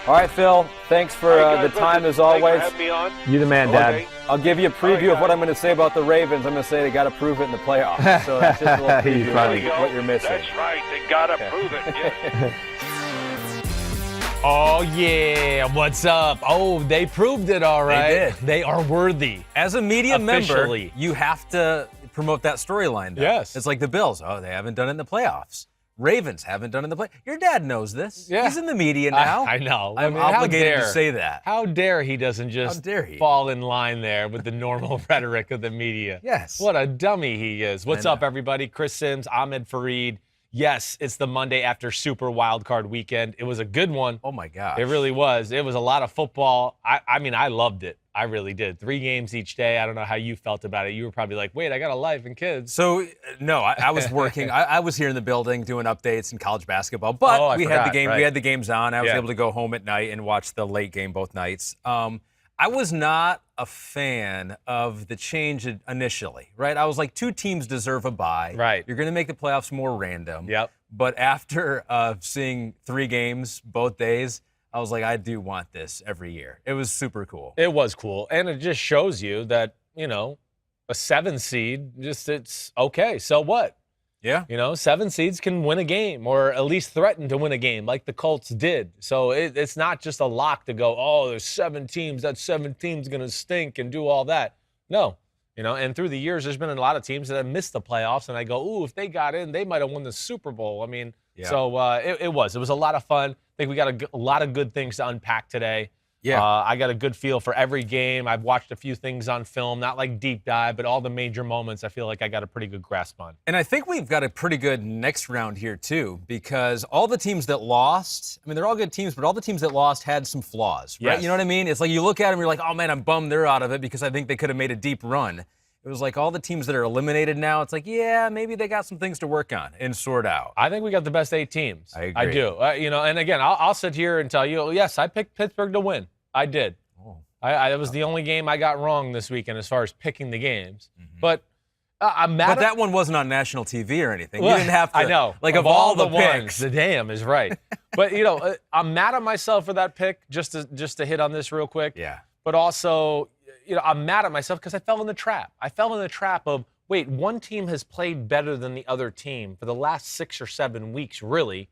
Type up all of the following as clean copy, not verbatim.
All right, Phil, thanks for the time as always. Thanks for having me on. You the man, Dad. Okay. I'll give you a preview of what I'm going to say about the Ravens. I'm going to say they got to prove it in the playoffs. So that's just a little He's preview funny. of what you're missing. That's right. They got to prove it. Yes. Oh, yeah. What's up? Oh, they proved it all right. They did. They are worthy. As a media member, Officially. you have to promote that storyline. Yes. It's like the Bills. Oh, they haven't done it in the playoffs. Ravens haven't done it in the play. Your dad knows this. Yeah. He's in the media now. I know. I'm how obligated to dare- say that. How dare he doesn't just dare he? fall in line there with the normal rhetoric of the media. Yes. What a dummy he is. What's I know. up, everybody? Chris Sims, Ahmed Fareed. Yes, it's the Monday after Super Wildcard Weekend. It was a good one. Oh, my gosh. It really was. It was a lot of football. I mean, I loved it. I really did. 3 games each day. I don't know how you felt about it. You were probably like, wait, I got a life and kids. So, no, I was working. I was here in the building doing updates in college basketball. But Oh, I we had forgot, the game. right. We had the games on. I was Yeah. able to go home at night and watch the late game both nights. I was not a fan of the change initially, right? I was like, 2 teams deserve a bye. Right. You're going to make the playoffs more random. Yep. But after seeing 3 games both days, I was like, I do want this every year. It was super cool. It was cool. And it just shows you that, a 7 seed, it's okay. So what? Yeah. 7 seeds can win a game or at least threaten to win a game like the Colts did. So it's not just a lock to go, oh, there's 7 teams. That 7 teams going to stink and do all that. No. And through the years, there's been a lot of teams that have missed the playoffs, and I go, ooh, if they got in, they might have won the Super Bowl. I mean, Yeah. so it was a lot of fun. I think we got a lot of good things to unpack today. Yeah. I got a good feel for every game. I've watched a few things on film, not like deep dive, but all the major moments I feel like I got a pretty good grasp on. And I think we've got a pretty good next round here, too, because all the teams that lost, I mean, they're all good teams, but all the teams that lost had some flaws, right? Yes. You know what I mean? It's like you look at them, you're like, oh, man, I'm bummed they're out of it because I think they could have made a deep run. It was like all the teams that are eliminated now, it's like, yeah, maybe they got some things to work on and sort out. I think we got the best 8 teams. I agree. I do. And again, I'll sit here and tell you, yes, I picked Pittsburgh to win. I did. Oh. That was the only game I got wrong this weekend as far as picking the games. But I'm mad. But that one wasn't on national TV or anything. Well, You didn't have to. I know. Like, of all the ones, picks. the damn is right. But, I'm mad at myself for that pick, just to hit on this real quick. Yeah. But also, I'm mad at myself because I fell in the trap. I fell in the trap of, wait, one team has played better than the other team for the last 6 or 7 weeks, really.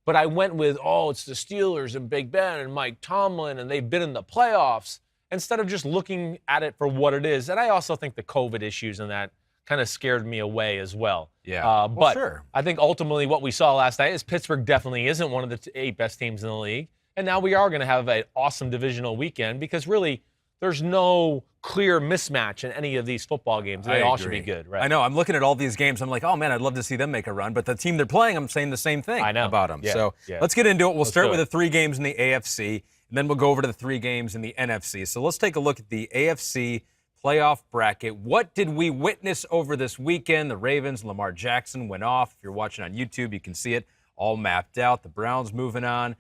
But I went with, it's the Steelers and Big Ben and Mike Tomlin, and they've been in the playoffs, instead of just looking at it for what it is. And I also think the COVID issues and that kind of scared me away as well. Yeah. But sure. I think ultimately what we saw last night is Pittsburgh definitely isn't one of the 8 best teams in the league. And now we are going to have an awesome divisional weekend because really there's no clear mismatch in any of these football games. They all should be good, right? I know. I'm looking at all these games. I'm like, oh, man, I'd love to see them make a run. But the team they're playing, I'm saying the same thing about them. Yeah, So yeah. let's get into it. We'll Let's start do with it. the 3 games in the AFC, and then we'll go over to the 3 games in the NFC. So let's take a look at the AFC playoff bracket. What did we witness over this weekend? The Ravens, Lamar Jackson went off. If you're watching on YouTube, you can see it all mapped out. The Browns moving on.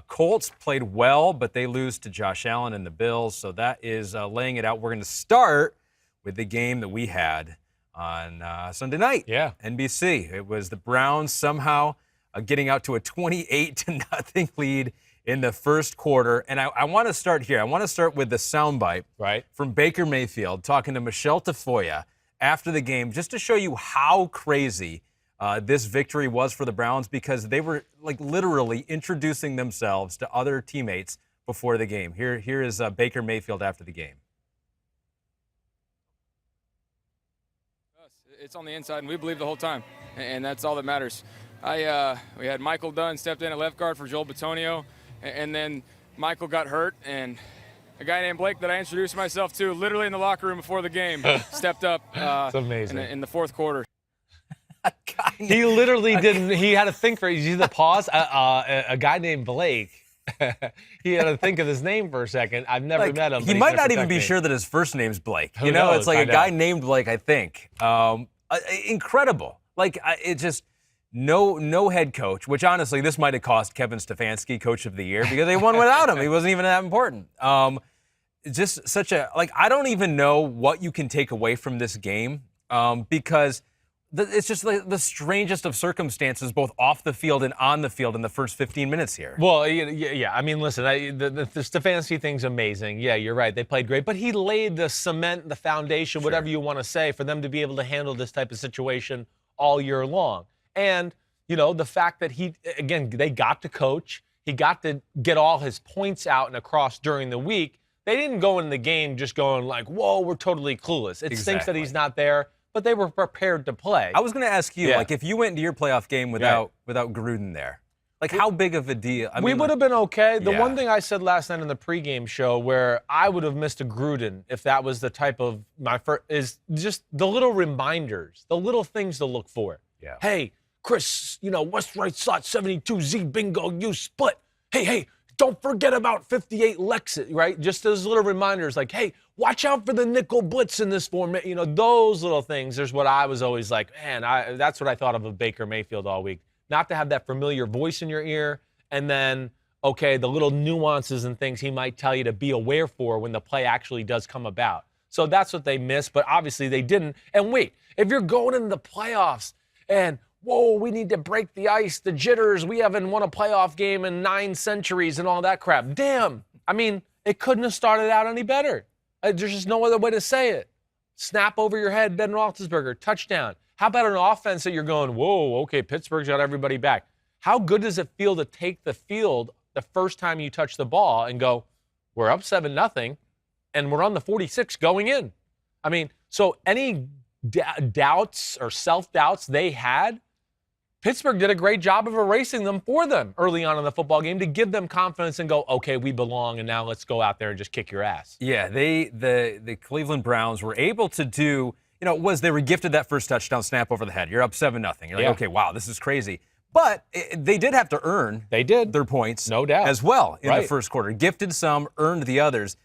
Colts played well, but they lose to Josh Allen and the Bills. So that is laying it out. We're going to start with the game that we had on Sunday night. Yeah. NBC. It was the Browns somehow getting out to a 28-0 lead in the first quarter. And I want to start here. I want to start with the soundbite from Baker Mayfield talking to Michelle Tafoya after the game, just to show you how crazy this victory was for the Browns, because they were like literally introducing themselves to other teammates before the game. Here is Baker Mayfield after the game. It's on the inside, and we believe the whole time, and that's all that matters. We had Michael Dunn stepped in at left guard for Joel Bitonio, and then Michael got hurt, and a guy named Blake that I introduced myself to literally in the locker room before the game stepped up That's amazing. in the fourth quarter. He literally didn't. He had to think for. You see the pause. A guy named Blake. He had to think of his name for a second. I've never met him. He might not even be sure that his first name's Blake. Who You know, knows? it's like I a guy know. named Blake, I think. Incredible. Like, it just no head coach, which honestly, this might have cost Kevin Stefanski Coach of the Year because they won without him. He wasn't even that important. Just such a, like, I don't even know what you can take away from this game because It's just the strangest of circumstances, both off the field and on the field in the first 15 minutes here. Well, yeah. I mean, listen, the Stefanski thing's amazing. Yeah, you're right. They played great. But he laid the cement, the foundation, whatever you want to say, for them to be able to handle this type of situation all year long. And, the fact that they got to coach. He got to get all his points out and across during the week. They didn't go in the game just going like, whoa, we're totally clueless. It stinks that he's not there. But they were prepared to play. I was going to ask you, if you went into your playoff game without Gruden there, how big of a deal? We would have been okay. The one thing I said last night in the pregame show where I would have missed a Gruden if that was the type of my first is just the little reminders, the little things to look for. Yeah. Hey, Chris, West right slot 72Z bingo, you split. Hey. Don't forget about 58 Lexus, right? Just those little reminders like, hey, watch out for the nickel blitz in this format. Those little things. There's what I was always like, man, that's what I thought of Baker Mayfield all week. Not to have that familiar voice in your ear, and then, the little nuances and things he might tell you to be aware for when the play actually does come about. So that's what they missed, but obviously they didn't. And wait, if you're going into the playoffs and whoa, we need to break the ice, the jitters, we haven't won a playoff game in 9 centuries and all that crap. Damn. I mean, it couldn't have started out any better. There's just no other way to say it. Snap over your head, Ben Roethlisberger, touchdown. How about an offense that you're going, whoa, okay, Pittsburgh's got everybody back. How good does it feel to take the field the first time you touch the ball and go, we're up 7-0, and we're on the 46 going in? I mean, so any doubts or self-doubts they had, Pittsburgh did a great job of erasing them for them early on in the football game to give them confidence and go, okay, we belong, and now let's go out there and just kick your ass. Yeah, the Cleveland Browns were able to do, they were gifted that first touchdown snap over the head. You're up 7-0. You're like, okay, wow, this is crazy. But they did have to earn their points, no doubt, as well in the first quarter. Gifted some, earned the others.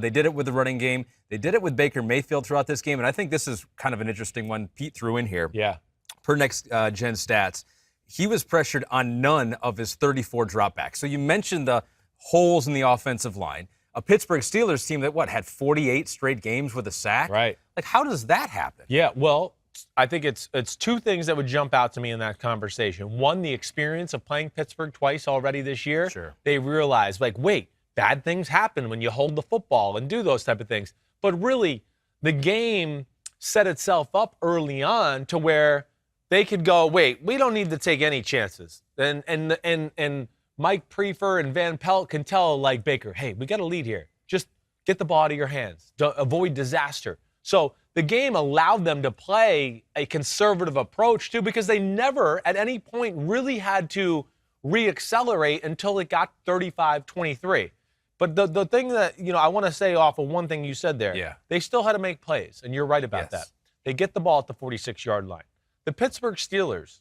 They did it with the running game. They did it with Baker Mayfield throughout this game, and I think this is kind of an interesting one Pete threw in here. Yeah. Per next gen stats, he was pressured on none of his 34 dropbacks. So you mentioned the holes in the offensive line. A Pittsburgh Steelers team that, had 48 straight games with a sack? Right. How does that happen? Yeah, well, I think it's 2 things that would jump out to me in that conversation. One, the experience of playing Pittsburgh twice already this year. Sure. They realized, wait, bad things happen when you hold the football and do those type of things. But really, the game set itself up early on to where they could go, wait, we don't need to take any chances. And Mike Prefer and Van Pelt can tell, Baker, hey, we got a lead here. Just get the ball out of your hands. Don't avoid disaster. So the game allowed them to play a conservative approach, too, because they never at any point really had to reaccelerate until it got 35-23. But the thing that, I want to say off of one thing you said there, they still had to make plays, and you're right about that. They get the ball at the 46-yard line. The Pittsburgh Steelers,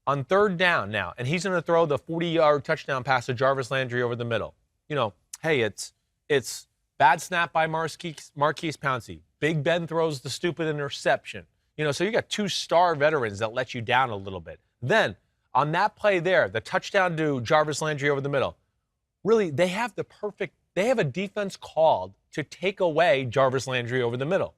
on 3rd down now, and he's going to throw the 40-yard touchdown pass to Jarvis Landry over the middle. Hey, it's bad snap by Marquise Pouncey. Big Ben throws the stupid interception. So you got 2 star veterans that let you down a little bit. Then, on that play there, the touchdown to Jarvis Landry over the middle, really, they have a defense called to take away Jarvis Landry over the middle.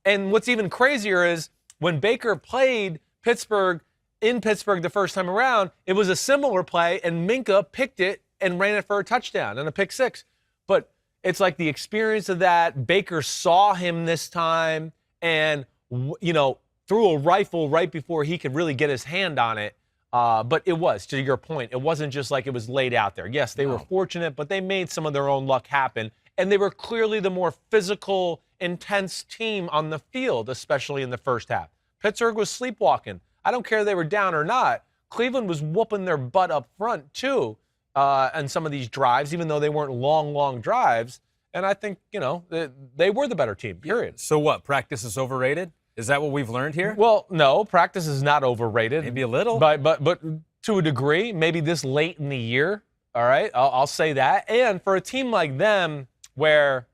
And what's even crazier is when Baker played Pittsburgh in Pittsburgh the first time around, it was a similar play, and Minka picked it and ran it for a touchdown and a pick 6. But it's like the experience of that. Baker saw him this time and, threw a rifle right before he could really get his hand on it. But it was, to your point, it wasn't just like it was laid out there. Yes, they were fortunate, but they made some of their own luck happen. And they were clearly the more physical, intense team on the field, especially in the first half. Pittsburgh was sleepwalking. I don't care if they were down or not. Cleveland was whooping their butt up front, too, on some of these drives, even though they weren't long drives. And I think, they were the better team, period. So what, practice is overrated? Is that what we've learned here? Well, no, practice is not overrated. Maybe a little. But to a degree, maybe this late in the year, all right, I'll say that. And for a team like them where,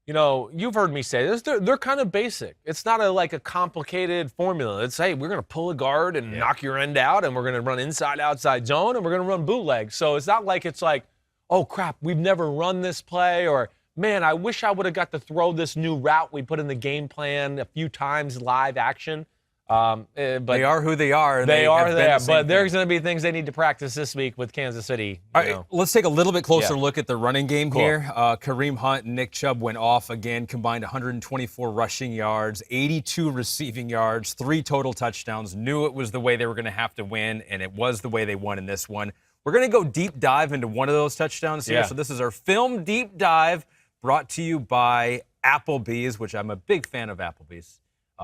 you've heard me say this, they're kind of basic. It's not a complicated formula. It's, hey, we're going to pull a guard and knock your end out, and we're going to run inside, outside zone, and we're going to run bootleg. So it's not like it's like, oh, crap, we've never run this play, or, man, I wish I would have got to throw this new route we put in the game plan a few times live action. But they are who they are. They are have there, been the same but there's thing. going to be things they need to practice this week with Kansas City. All right, let's take a little bit closer look at the running game Cool. here. Kareem Hunt and Nick Chubb went off again, combined 124 rushing yards, 82 receiving yards, 3 total touchdowns. Knew it was the way they were going to have to win, and it was the way they won in this one. We're going to go deep dive into one of those touchdowns here. Yeah. So this is our film deep dive brought to you by Applebee's, which I'm a big fan of Applebee's.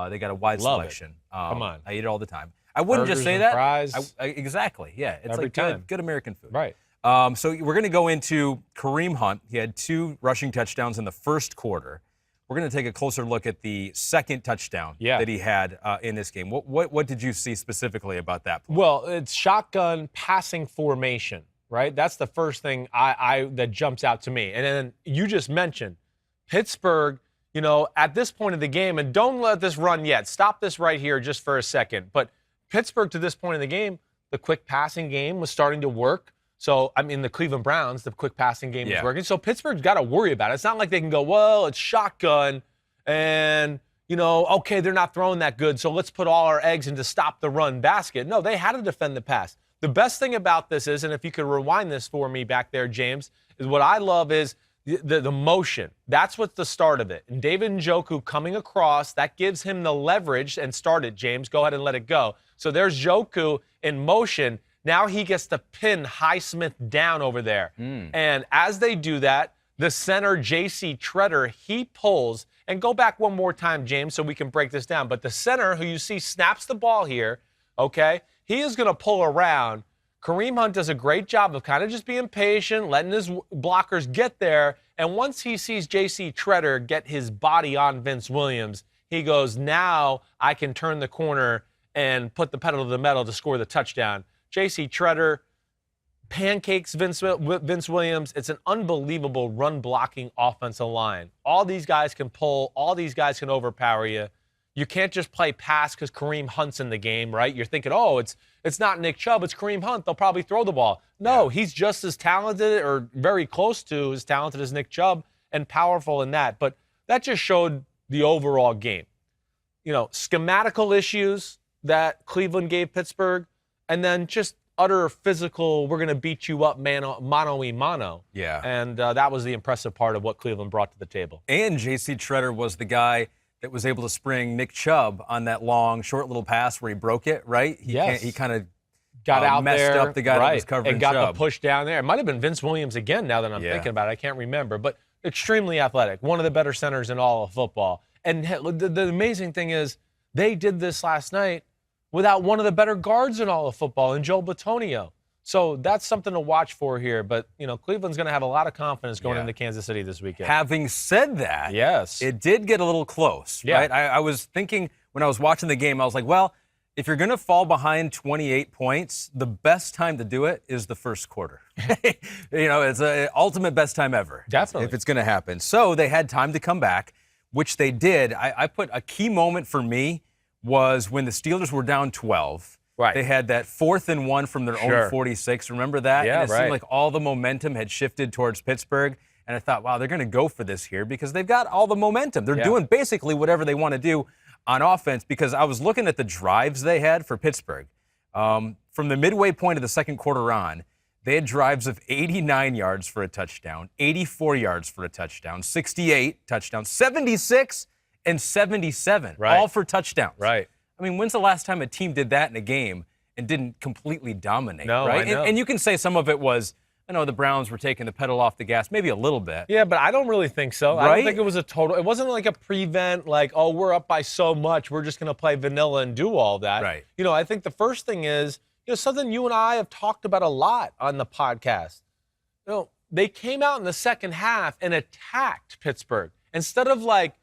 They got a wide Love selection. Come on. I eat it all the time. I wouldn't just Burgers say and that. fries. Exactly. Yeah. It's Every like time. good American food. Right. So we're going to go into Kareem Hunt. He had 2 rushing touchdowns in the first quarter. We're going to take a closer look at the second touchdown that he had in this game. What did you see specifically about that play? Well, it's shotgun passing formation, right? That's the first thing that jumps out to me. And then you just mentioned Pittsburgh, at this point of the game, and don't let this run yet. Stop this right here just for a second. But Pittsburgh, to this point in the game, the quick passing game was starting to work. So, the Cleveland Browns, the quick passing game was working. So Pittsburgh's got to worry about it. It's not like they can go, well, it's shotgun and, okay, they're not throwing that good, so let's put all our eggs into stop the run basket. No, they had to defend the pass. The best thing about this is, and if you could rewind this for me back there, James, is what I love is the motion. That's what's the start of it. And David Njoku coming across, that gives him the leverage and start it, James. Go ahead and let it go. So there's Njoku in motion. Now he gets to pin Highsmith down over there. And as they do that, the center, J.C. Treader, he pulls. And go back one more time, James, so we can break this down. But the center, who you see snaps the ball here, okay, he is going to pull around. Kareem Hunt does a great job of kind of just being patient, letting his blockers get there. And once he sees J.C. Treader get his body on Vince Williams, he goes, now I can turn the corner and put the pedal to the metal to score the touchdown. J.C. Treader pancakes Vince Williams. It's an unbelievable run-blocking offensive line. All these guys can pull. All these guys can overpower you. You can't just play pass because Kareem Hunt's in the game, right? You're thinking, oh, it's not Nick Chubb, it's Kareem Hunt. They'll probably throw the ball. No, he's just as talented or very close to as talented as Nick Chubb and powerful in that. But that just showed the overall game. Schematical issues that Cleveland gave Pittsburgh, and then just utter physical, we're going to beat you up mano-a-mano. Yeah. And that was the impressive part of what Cleveland brought to the table. And J.C. Treader was the guy that was able to spring Nick Chubb on that long, short little pass where he broke it, right? He kind of got out messed there, up the guy that was covering and got Chubb. the push down there. It might have been Vince Williams again now that I'm thinking about it. I can't remember. But extremely athletic, one of the better centers in all of football. And the amazing thing is they did this last night without one of the better guards in all of football, in Joel Bitonio. So that's something to watch for here. But, Cleveland's going to have a lot of confidence going into Kansas City this weekend. Having said that, yes, it did get a little close, right? I was thinking when I was watching the game, I was like, well, if you're going to fall behind 28 points, the best time to do it is the first quarter. It's an ultimate best time ever. Definitely. If it's going to happen. So they had time to come back, which they did. I put a key moment for me was when the Steelers were down 12. Right. They had that 4th and 1 from their own 46. Remember that? Yeah, and it seemed like all the momentum had shifted towards Pittsburgh. And I thought, wow, they're going to go for this here because they've got all the momentum. They're doing basically whatever they want to do on offense, because I was looking at the drives they had for Pittsburgh. From the midway point of the second quarter on, they had drives of 89 yards for a touchdown, 84 yards for a touchdown, 68 touchdowns, 76 and 77, all for touchdowns. Right. I mean, when's the last time a team did that in a game and didn't completely dominate? No, right? I know. And you can say some of it was, the Browns were taking the pedal off the gas, maybe a little bit. Yeah, but I don't really think so. Right? I don't think it was a total. It wasn't like a prevent, like, oh, we're up by so much, we're just going to play vanilla and do all that. Right. I think the first thing is, something you and I have talked about a lot on the podcast. They came out in the second half and attacked Pittsburgh. Instead of like,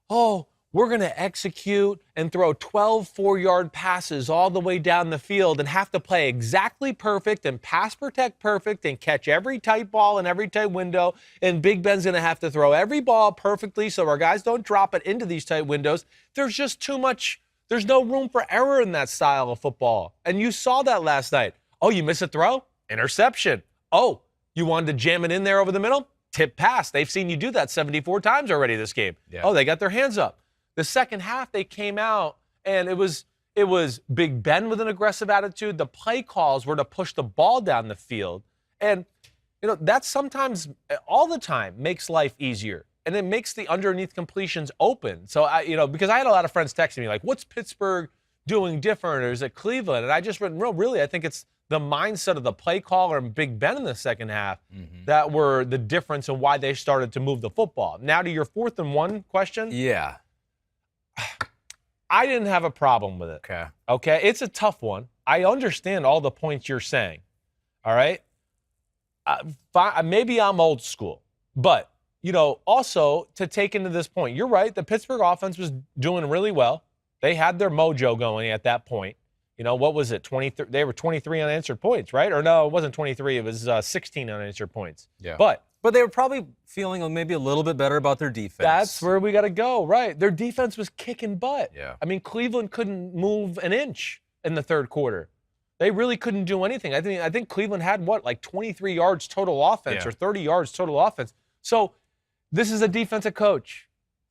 oh, we're going to execute and throw 12 4-yard passes all the way down the field and have to play exactly perfect and pass protect perfect and catch every tight ball in every tight window. And Big Ben's going to have to throw every ball perfectly so our guys don't drop it into these tight windows. There's just too much. There's no room for error in that style of football. And you saw that last night. Oh, you miss a throw? Interception. Oh, you wanted to jam it in there over the middle? Tip pass. They've seen you do that 74 times already this game. Yeah. Oh, they got their hands up. The second half, they came out, and it was It was Big Ben with an aggressive attitude. The play calls were to push the ball down the field. And, that sometimes, all the time, makes life easier. And it makes the underneath completions open. So, because I had a lot of friends texting me like, what's Pittsburgh doing different, or is it Cleveland? And I just went, really, I think it's the mindset of the play caller and Big Ben in the second half that were the difference in why they started to move the football. Now to your 4th and 1 question. Yeah. I didn't have a problem with it. Okay. It's a tough one. I understand all the points you're saying. All right. Maybe I'm old school, but, also to take into this point, you're right. The Pittsburgh offense was doing really well. They had their mojo going at that point. What was it? 23? They were 23 unanswered points, right? Or no, it wasn't 23. It was 16 unanswered points. Yeah. But they were probably feeling maybe a little bit better about their defense. That's where we got to go, right? Their defense was kicking butt. Yeah. I mean, Cleveland couldn't move an inch in the third quarter. They really couldn't do anything. I think Cleveland had, 23 yards total offense or 30 yards total offense. So this is a defensive coach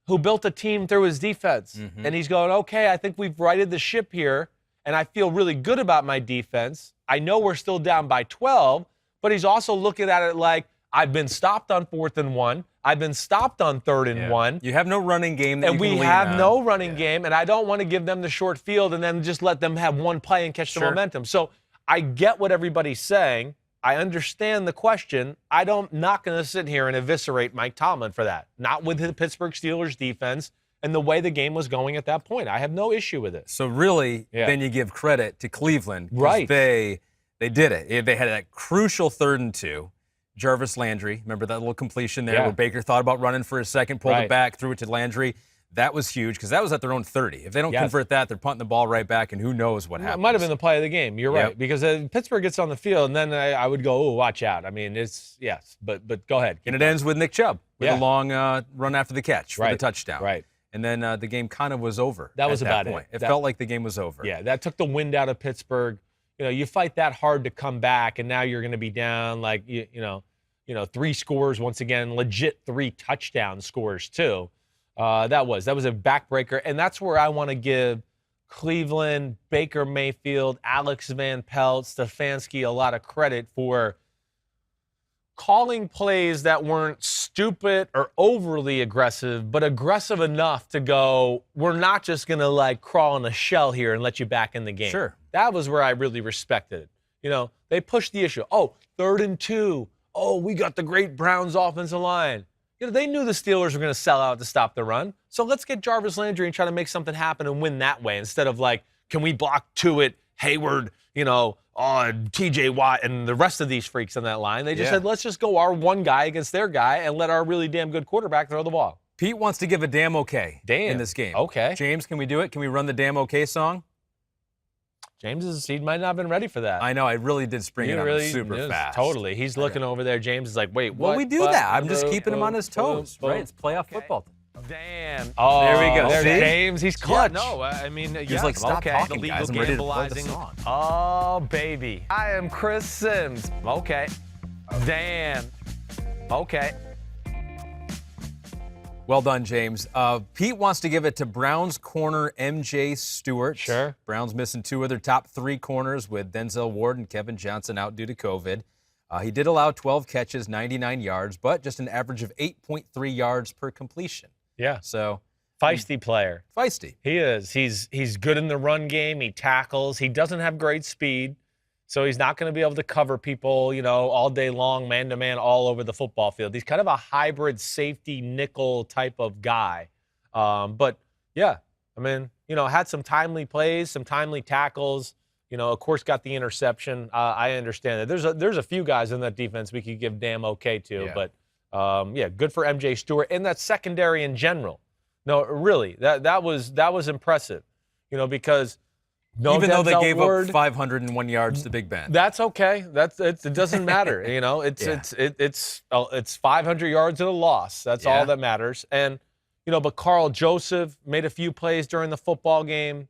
who built a team through his defense. And he's going, okay, I think we've righted the ship here, and I feel really good about my defense. I know we're still down by 12, but he's also looking at it like, I've been stopped on 4th and 1. I've been stopped on 3rd and 1. You have no running game. And we have no running game, and I don't want to give them the short field and then just let them have one play and catch the momentum. So I get what everybody's saying. I understand the question. Not going to sit here and eviscerate Mike Tomlin for that. Not with the Pittsburgh Steelers defense and the way the game was going at that point. I have no issue with it. So really, then you give credit to Cleveland. Right. They did it. They had that crucial 3rd and 2. Jarvis Landry, remember that little completion there where Baker thought about running for a second, pulled it back, threw it to Landry. That was huge because that was at their own 30. If they don't convert that, they're punting the ball right back, and who knows what happens. It might have been the play of the game. You're right. Because Pittsburgh gets on the field, and then I would go, oh, watch out. I mean, but go ahead. And it ends with Nick Chubb with a long run after the catch for the touchdown. Right. And then the game kind of was over. That was about point. it. It felt like the game was over. Yeah, that took the wind out of Pittsburgh. You fight that hard to come back, and now you're going to be down 3 scores once again, legit 3 touchdown scores too. That was a backbreaker, and that's where I want to give Cleveland, Baker Mayfield, Alex Van Pelt, Stefanski a lot of credit for calling plays that weren't stupid or overly aggressive, but aggressive enough to go, we're not just going to crawl in a shell here and let you back in the game. Sure. That was where I really respected it. They pushed the issue. Oh, 3rd and 2. Oh, we got the great Browns offensive line. They knew the Steelers were going to sell out to stop the run. So let's get Jarvis Landry and try to make something happen and win that way instead of can we block Tuitt, Hayward, TJ Watt, and the rest of these freaks on that line. They just said, let's just go our one guy against their guy and let our really damn good quarterback throw the ball. Pete wants to give a damn okay in this game. Okay. James, can we do it? Can we run the damn okay song? He might not have been ready for that. I know. I really did spring it on him super fast. Totally. He's looking over there. James is like, wait, what? Well, we do that. I'm just keeping him on his toes, right? It's playoff football. Damn. Oh, there we go. There's See? James. He's clutch. He's stop talking, guys. I'm ready to play the song. Oh, baby. I am Chris Sims. Okay. Dan. Okay. Well done, James. Pete wants to give it to Browns corner MJ Stewart. Sure. Browns missing 2 of their top 3 corners with Denzel Ward and Kevin Johnson out due to COVID. He did allow 12 catches, 99 yards, but just an average of 8.3 yards per completion. Yeah. So feisty player. Feisty. He is. He's good in the run game. He tackles. He doesn't have great speed. So he's not going to be able to cover people, all day long, man-to-man, all over the football field. He's kind of a hybrid safety nickel type of guy. But, yeah, had some timely plays, some timely tackles. Of course, got the interception. I understand that. There's a few guys in that defense we could give damn okay to. Yeah. But, good for MJ Stewart. And that secondary in general. No, really, that was impressive, because – no, even though they gave Ward, up 501 yards to Big Ben. That's okay. It doesn't matter. It's 500 yards and a loss. That's all that matters. And but Carl Joseph made a few plays during the football game.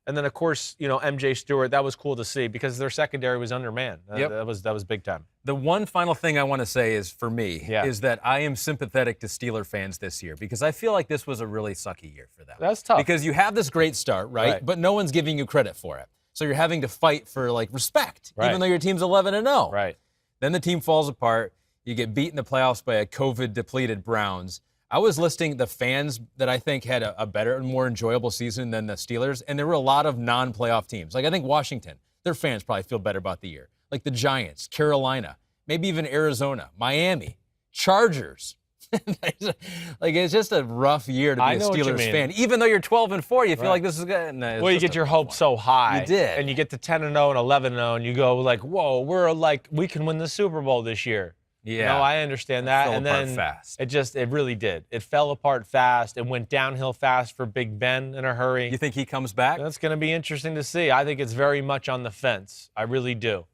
And then, of course, MJ Stewart, that was cool to see because their secondary was undermanned. Yep. That was big time. The one final thing I want to say is, for me, is that I am sympathetic to Steeler fans this year because I feel like this was a really sucky year for them. That's tough. Because you have this great start, right? But no one's giving you credit for it. So you're having to fight for, respect, even though your team's 11-0. Right. Then the team falls apart. You get beat in the playoffs by a COVID-depleted Browns. I was listing the fans that I think had a better and more enjoyable season than the Steelers, and there were a lot of non-playoff teams. I think Washington, their fans probably feel better about the year. Like the Giants, Carolina, maybe even Arizona, Miami, Chargers. It's just a rough year to be a Steelers fan. Even though you're 12-4, you feel like this is good. No, well, you get your hopes so high. You did. And you get to 10-0 and 11-0, and you go whoa, we can win the Super Bowl this year. Yeah. I understand that. Fell and apart then fast. It really did. It fell apart fast. It went downhill fast for Big Ben in a hurry. You think he comes back? That's going to be interesting to see. I think it's very much on the fence. I really do.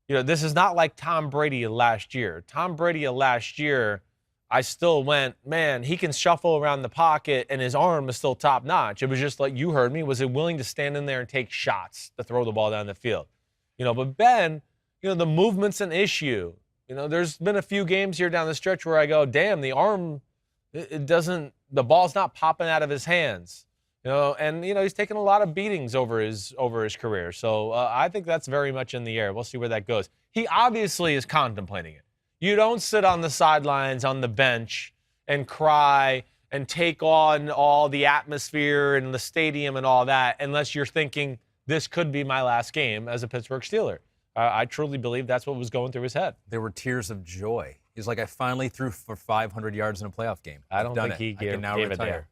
This is not like Tom Brady last year. Tom Brady last year, I still went, man, he can shuffle around the pocket and his arm is still top notch. It was just like you heard me. Was it willing to stand in there and take shots to throw the ball down the field? But Ben, the movement's an issue. There's been a few games here down the stretch where I go, damn, the arm, the ball's not popping out of his hands. And he's taken a lot of beatings over his career. So I think that's very much in the air. We'll see where that goes. He obviously is contemplating it. You don't sit on the sidelines on the bench and cry and take on all the atmosphere and the stadium and all that unless you're thinking this could be my last game as a Pittsburgh Steeler. I truly believe that's what was going through his head. There were tears of joy. He's like, I finally threw for 500 yards in a playoff game. I don't think he gave it there.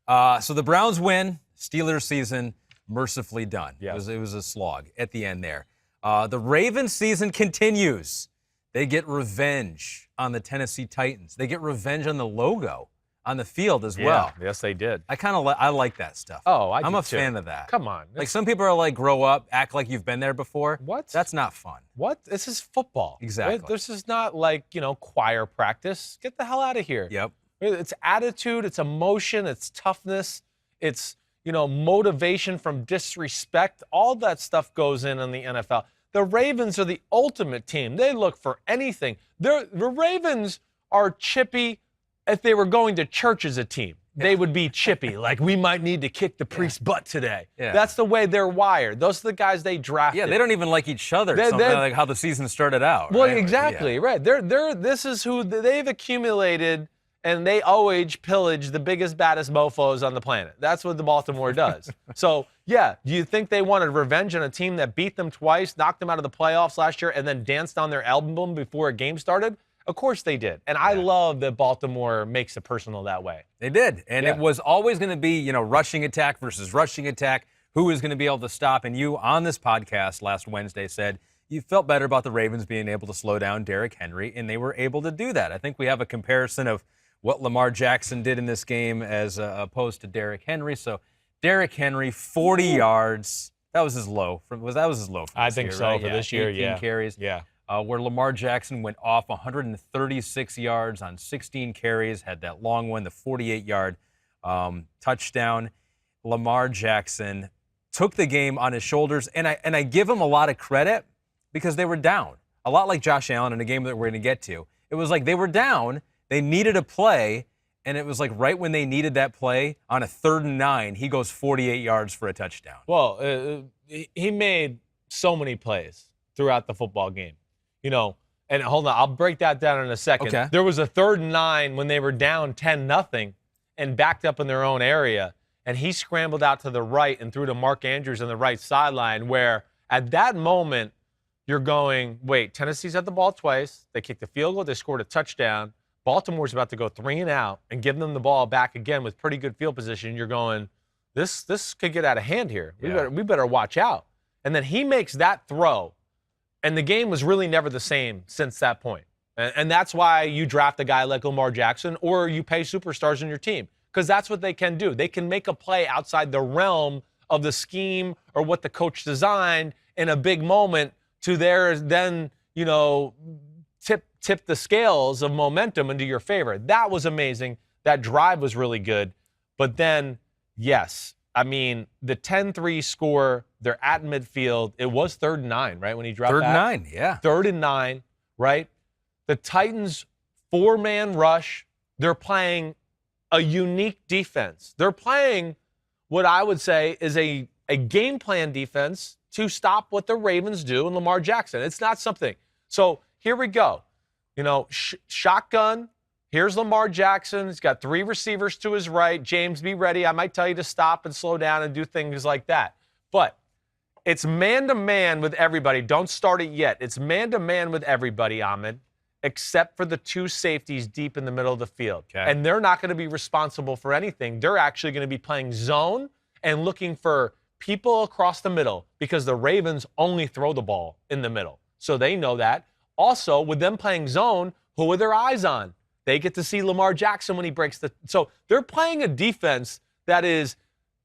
Okay. So the Browns win. Steelers season mercifully done. Yeah. It was a slog at the end there. The Ravens season continues. They get revenge on the Tennessee Titans. They get revenge on the logo on the field as well. Yes, they did. I like that stuff. Oh, I'm a too. fan of that. Come on. Like some people are like, grow up, act like you've been there before. What? That's not fun. What? This is football. Exactly. Right? This is not like, choir practice. Get the hell out of here. Yep. It's attitude, it's emotion, it's toughness, it's, motivation from disrespect. All that stuff goes in the NFL. The Ravens are the ultimate team. They look for anything. The Ravens are chippy. If they were going to church as a team, they would be chippy. Like, we might need to kick the priest's butt today. Yeah. That's the way they're wired. Those are the guys they drafted. Yeah, they don't even like each other. Like how the season started out. Well, right? exactly, right. This is who they've accumulated, and they always pillage the biggest, baddest mofos on the planet. That's what the Baltimore does. So, yeah, do you think they wanted revenge on a team that beat them twice, knocked them out of the playoffs last year, and then danced on their album before a game started? Of course they did. And I love that Baltimore makes it personal that way. They did. And it was always going to be, rushing attack versus rushing attack. Who is going to be able to stop? And you, on this podcast last Wednesday, said you felt better about the Ravens being able to slow down Derrick Henry, and they were able to do that. I think we have a comparison of what Lamar Jackson did in this game as opposed to Derrick Henry. So Derrick Henry, 40 yards. That was his low. That was his low for this year, I think so, right? for this year, 18 carries. Yeah. Where Lamar Jackson went off 136 yards on 16 carries, had that long one, the 48-yard touchdown. Lamar Jackson took the game on his shoulders, and I give him a lot of credit because they were down. A lot like Josh Allen in a game that we're going to get to. It was like they were down, they needed a play, and it was like right when they needed that play, on a 3rd and 9, he goes 48 yards for a touchdown. Well, he made so many plays throughout the football game. And hold on, I'll break that down in a second. Okay. There was a 3rd and 9 when they were down 10-0 and backed up in their own area, and he scrambled out to the right and threw to Mark Andrews on the right sideline, where at that moment you're going, wait, Tennessee's had the ball twice. They kicked the field goal. They scored a touchdown. Baltimore's about to go 3 and out and give them the ball back again with pretty good field position. You're going, this could get out of hand here. We better watch out. And then he makes that throw. And the game was really never the same since that point. And that's why you draft a guy like Lamar Jackson, or you pay superstars in your team, because that's what they can do. They can make a play outside the realm of the scheme or what the coach designed in a big moment to then, tip the scales of momentum into your favor. That was amazing. That drive was really good. But then, yes, I mean, the 10-3 score, they're at midfield. It was 3rd and 9, right, when he dropped 3rd that? and 9, yeah. 3rd and 9, right? The Titans, 4-man rush. They're playing a unique defense. They're playing what I would say is a game plan defense to stop what the Ravens do and Lamar Jackson. It's not something. So here we go. Shotgun. Here's Lamar Jackson. He's got 3 receivers to his right. James, be ready. I might tell you to stop and slow down and do things like that. But it's man-to-man with everybody. Don't start it yet. It's man-to-man with everybody, Ahmed, except for the 2 safeties deep in the middle of the field. Okay. And they're not going to be responsible for anything. They're actually going to be playing zone and looking for people across the middle because the Ravens only throw the ball in the middle. So they know that. Also, with them playing zone, who are their eyes on? They get to see Lamar Jackson when he breaks the... So they're playing a defense that is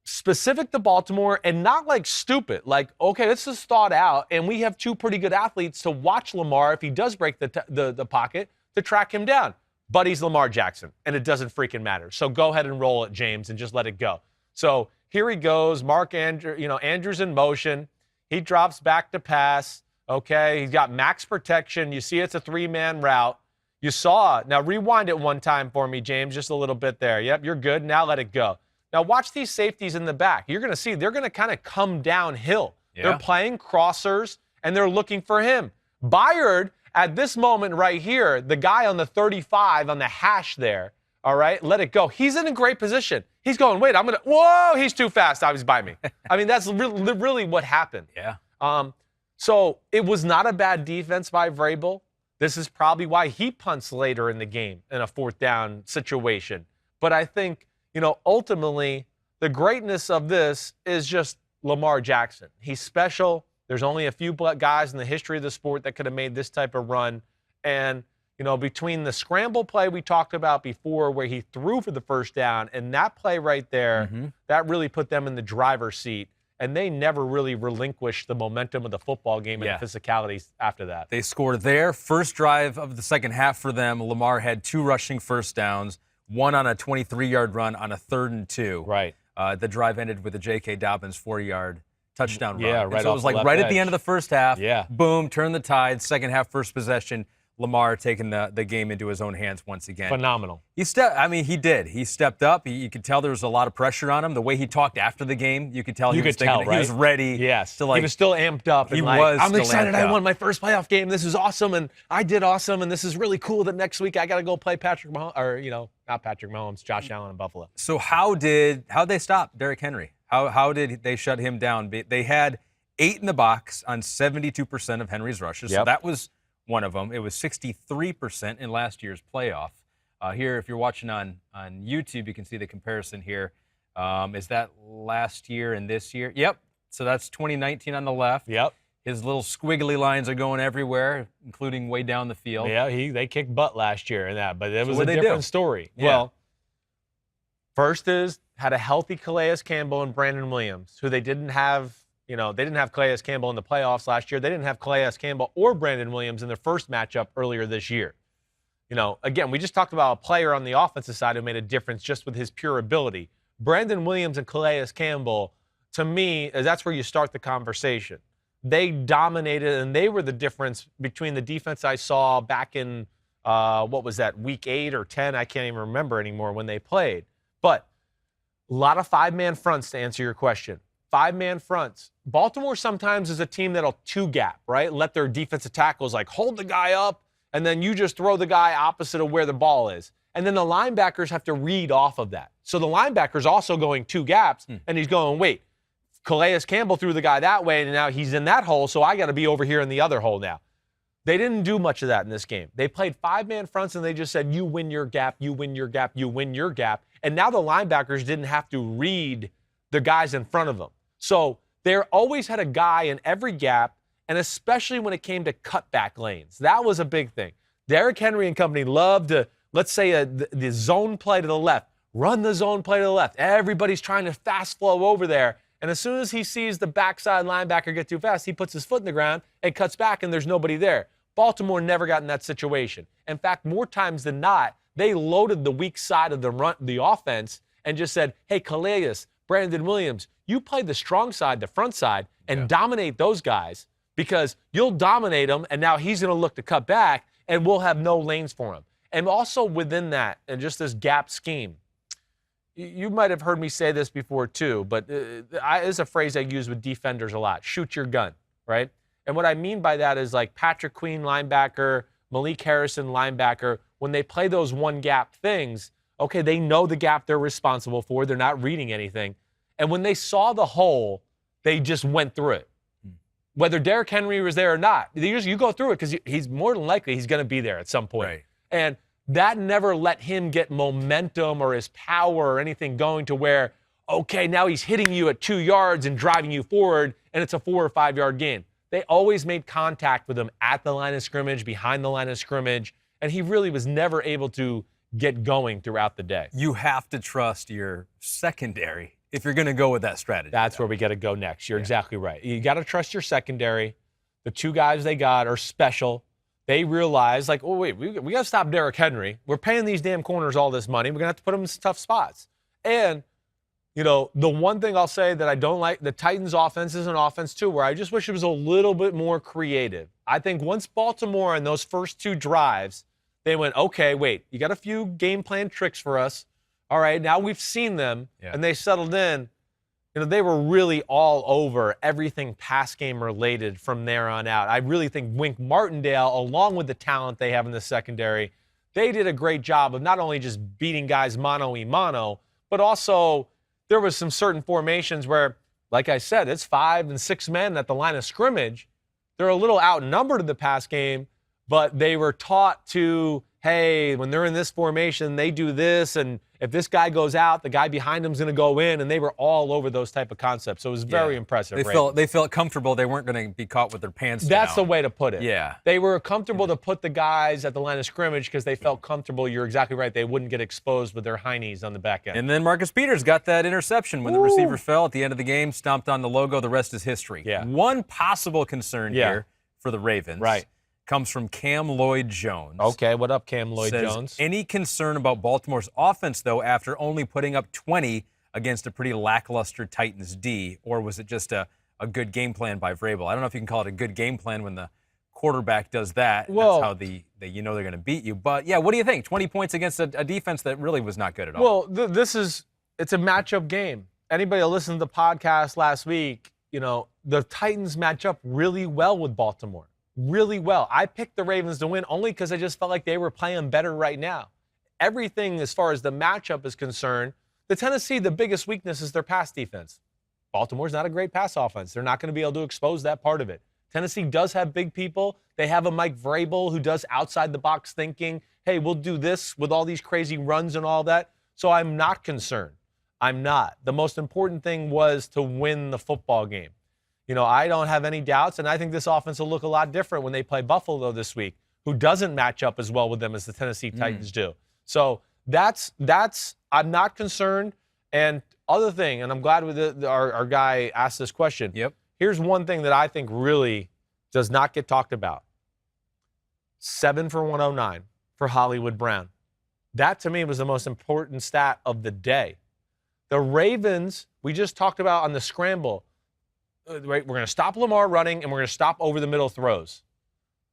specific to Baltimore and not like stupid. Like, okay, this is thought out, and we have 2 pretty good athletes to watch Lamar if he does break the pocket to track him down. But he's Lamar Jackson, and it doesn't freaking matter. So go ahead and roll it, James, and just let it go. So here he goes. Andrews in motion. He drops back to pass. Okay, he's got max protection. You see it's a 3-man route. You saw, now rewind it one time for me, James, just a little bit there. Yep, you're good. Now let it go. Now watch these safeties in the back. You're going to see they're going to kind of come downhill. Yeah. They're playing crossers, and they're looking for him. Byard, at this moment right here, the guy on the 35 on the hash there, all right, let it go. He's in a great position. He's going, wait, whoa, he's too fast. He's by me. I mean, that's really what happened. Yeah. So it was not a bad defense by Vrabel. This is probably why he punts later in the game in a 4th down situation. But I think, ultimately, the greatness of this is just Lamar Jackson. He's special. There's only a few guys in the history of the sport that could have made this type of run. And, between the scramble play we talked about before where he threw for the 1st down and that play right there, that really put them in the driver's seat. And they never really relinquished the momentum of the football game and the physicality after that. They scored their first drive of the second half for them. Lamar had 2 rushing 1st downs, 1 on a 23-yard run on a 3rd and 2. Right. The drive ended with a J.K. Dobbins 4-yard touchdown run. Yeah, right. So it was like right at the end of the first half. Yeah. Boom, turn the tide. Second half, first possession. Lamar taking the game into his own hands once again. Phenomenal. He did. He stepped up. You could tell there was a lot of pressure on him. The way he talked after the game, you could tell he was thinking, he was ready. Yes. To he was still amped up. He was. I'm excited. I won my first playoff game. This is awesome, and I did awesome, and this is really cool that next week I got to go play Patrick Mahomes, or not Patrick Mahomes, Josh Allen in Buffalo. So how'd they stop Derrick Henry? How did they shut him down? They had 8 in the box on 72% of Henry's rushes. Yep. So that was one of them. It was 63% in last year's playoff. Here, if you're watching on YouTube, you can see the comparison here. Is that last year and this year? Yep. So that's 2019 on the left. Yep. His little squiggly lines are going everywhere, including way down the field. Yeah, they kicked butt last year in that, but it was a what'd they different do? story. Yeah. Well, first had a healthy Calais Campbell and Brandon Williams, who they didn't have. They didn't have Calais Campbell in the playoffs last year. They didn't have Calais Campbell or Brandon Williams in their first matchup earlier this year. Again, we just talked about a player on the offensive side who made a difference just with his pure ability. Brandon Williams and Calais Campbell, to me, that's where you start the conversation. They dominated, and they were the difference between the defense I saw back in, week 8 or 10? I can't even remember anymore when they played. But a lot of 5-man fronts to answer your question. 5-man fronts. Baltimore sometimes is a team that'll 2-gap, right? Let their defensive tackles hold the guy up, and then you just throw the guy opposite of where the ball is. And then the linebackers have to read off of that. So the linebacker's also going 2 gaps, and he's going, wait, Calais Campbell threw the guy that way, and now he's in that hole, so I got to be over here in the other hole now. They didn't do much of that in this game. They played 5-man fronts, and they just said, you win your gap, you win your gap, you win your gap. And now the linebackers didn't have to read the guys in front of them. So they always had a guy in every gap, and especially when it came to cutback lanes. That was a big thing. Derrick Henry and company loved to, let's say, the zone play to the left. Run the zone play to the left. Everybody's trying to fast flow over there. And as soon as he sees the backside linebacker get too fast, he puts his foot in the ground and cuts back, and there's nobody there. Baltimore never got in that situation. In fact, more times than not, they loaded the weak side of the offense and just said, hey, Calais, Brandon Williams, you play the strong side, the front side, and dominate those guys because you'll dominate them, and now he's going to look to cut back, and we'll have no lanes for him. And also within that, and just this gap scheme, you might have heard me say this before too, but it's a phrase I use with defenders a lot, shoot your gun, right? And what I mean by that is like Patrick Queen, linebacker, Malik Harrison, linebacker, when they play those one-gap things, okay, they know the gap they're responsible for. They're not reading anything. And when they saw the hole, they just went through it. Whether Derrick Henry was there or not, you go through it because he's more than likely he's going to be there at some point. Right. And that never let him get momentum or his power or anything going to where, okay, now he's hitting you at 2 yards and driving you forward, and it's a 4 or 5 yard gain. They always made contact with him at the line of scrimmage, behind the line of scrimmage, and he really was never able to get going throughout the day. You have to trust your secondary if you're going to go with that strategy. That's where we got to go next. You're exactly right. You got to trust your secondary. The 2 guys they got are special. They realize, like, oh, wait, we got to stop Derrick Henry. We're paying these damn corners all this money. We're going to have to put them in tough spots. And, you know, the one thing I'll say that I don't like, the Titans' offense is an offense, too, where I just wish it was a little bit more creative. I think once Baltimore in those first 2 drives, they went, okay, wait, you got a few game plan tricks for us. All right, now we've seen them, and they settled in. You know, they were really all over everything pass game related from there on out. I really think Wink Martindale, along with the talent they have in the secondary, they did a great job of not only just beating guys mano-a-mano, but also there was some certain formations where, like I said, it's 5 and 6 men at the line of scrimmage. They're a little outnumbered in the pass game, but they were taught to, hey, when they're in this formation, they do this, and if this guy goes out, the guy behind him is going to go in, and they were all over those type of concepts. So it was very impressive. They felt comfortable. They weren't going to be caught with their pants down. That's the way to put it. Yeah. They were comfortable to put the guys at the line of scrimmage because they felt comfortable. You're exactly right. They wouldn't get exposed with their heinies on the back end. And then Marcus Peters got that interception when the receiver fell at the end of the game, stomped on the logo. The rest is history. Yeah. One possible concern here for the Ravens. Right. Comes from Cam Lloyd-Jones. Okay, what up, Cam Lloyd-Jones? Any concern about Baltimore's offense, though, after only putting up 20 against a pretty lackluster Titans D, or was it just a good game plan by Vrabel? I don't know if you can call it a good game plan when the quarterback does that. Well, that's how you know they're going to beat you. But, yeah, what do you think? 20 points against a defense that really was not good at all. Well, it's a matchup game. Anybody that listened to the podcast last week, you know, the Titans match up really well with Baltimore. Really well. I picked the Ravens to win only because I just felt like they were playing better right now. Everything as far as the matchup is concerned, the Tennessee, the biggest weakness is their pass defense. Baltimore's not a great pass offense. They're not going to be able to expose that part of it. Tennessee does have big people. They have a Mike Vrabel who does outside-the-box thinking. Hey, we'll do this with all these crazy runs and all that. So I'm not concerned. I'm not. The most important thing was to win the football game. You know, I don't have any doubts, and I think this offense will look a lot different when they play Buffalo this week, who doesn't match up as well with them as the Tennessee Titans do. So that's I'm not concerned. And other thing, and I'm glad with our guy asked this question. Yep. Here's one thing that I think really does not get talked about. 7 for 109 for Hollywood Brown. That, to me, was the most important stat of the day. The Ravens, we just talked about on the scramble, right? We're going to stop Lamar running, and we're going to stop over the middle throws.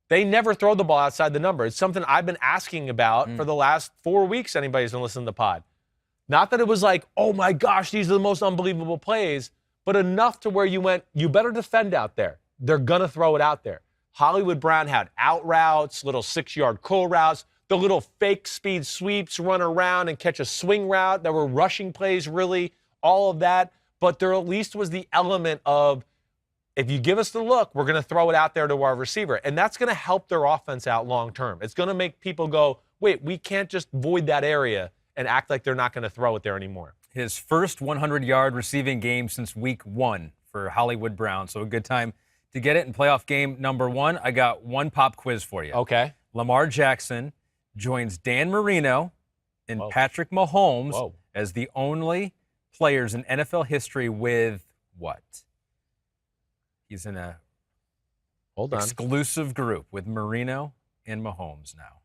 They never throw the ball outside the number. It's something I've been asking about for the last 4 weeks. Anybody's been listening to the pod. Not that it was like, oh my gosh, these are the most unbelievable plays, but enough to where you went, you better defend out there. They're going to throw it out there. Hollywood Brown had out routes, little 6-yard curl routes, the little fake speed sweeps, run around and catch a swing route. There were rushing plays, really, all of that. But there at least was the element of, if you give us the look, we're going to throw it out there to our receiver. And that's going to help their offense out long term. It's going to make people go, wait, we can't just void that area and act like they're not going to throw it there anymore. His first 100-yard receiving game since week 1 for Hollywood Brown. So a good time to get it in playoff game number 1. I got one pop quiz for you. Okay. Lamar Jackson joins Dan Marino and Patrick Mahomes as the only players in NFL history with what? He's in a exclusive group with Marino and Mahomes now.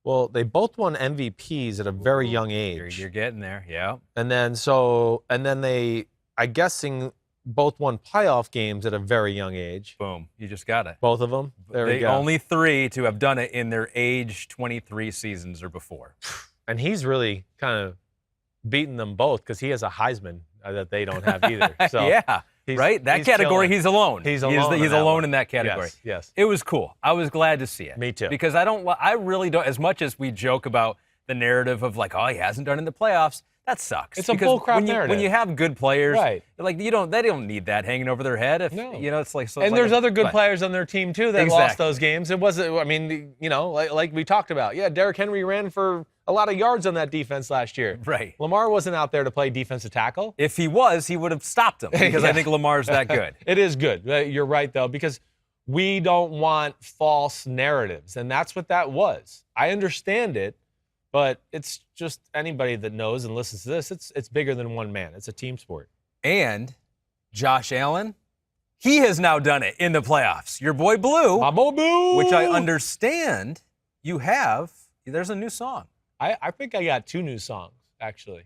Well, they both won MVPs at a very young age. You're getting there, yeah. And then they, I'm guessing, both won playoff games at a very young age. Boom, you just got it. Both of them? There we go. Only 3 to have done it in their age 23 seasons or before. And he's really kind of beaten them both because he has a Heisman that they don't have either. So yeah, right? That category, he's alone. He's alone. He's alone in that category. Yes. It was cool. I was glad to see it. Me too. Because I really don't, as much as we joke about the narrative of like, oh, he hasn't done it in the playoffs, that sucks. It's a bullcrap narrative. When you have good players, right? Like they don't need that hanging over their head. No. It's like. So and there's other good players on their team too that lost those games. It wasn't. I mean, like we talked about. Yeah, Derrick Henry ran for a lot of yards on that defense last year. Right. Lamar wasn't out there to play defensive tackle. If he was, he would have stopped him because I think Lamar's that good. It is good. You're right though, because we don't want false narratives, and that's what that was. I understand it. But it's just anybody that knows and listens to this, it's bigger than one man. It's a team sport. And Josh Allen, he has now done it in the playoffs. Your boy Blue, my boy Blue, which I understand you have. There's a new song. I think I got 2 new songs, actually.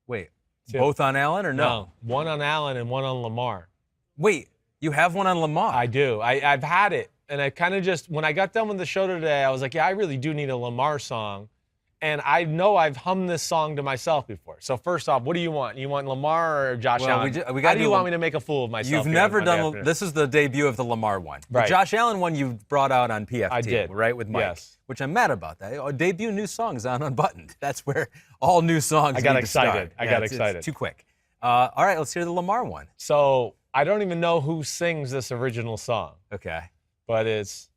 Wait, 2. Both on Allen or no? No, one on Allen and one on Lamar. Wait, you have one on Lamar? I do. I've had it. And I kind of just, when I got done with the show today, I was like, yeah, I really do need a Lamar song. And I know I've hummed this song to myself before. So first off, what do you want? You want Lamar or Josh Allen? How do you want me to make a fool of myself? You've never done. This is the debut of the Lamar one. Right. The Josh Allen one you brought out on PFT. I did. Right, with Mike. Yes. Which I'm mad about that. Debut new songs on Unbuttoned. That's where all new songs I got need excited. To start. I got excited. It's too quick. All right, let's hear the Lamar one. So I don't even know who sings this original song. Okay. But it's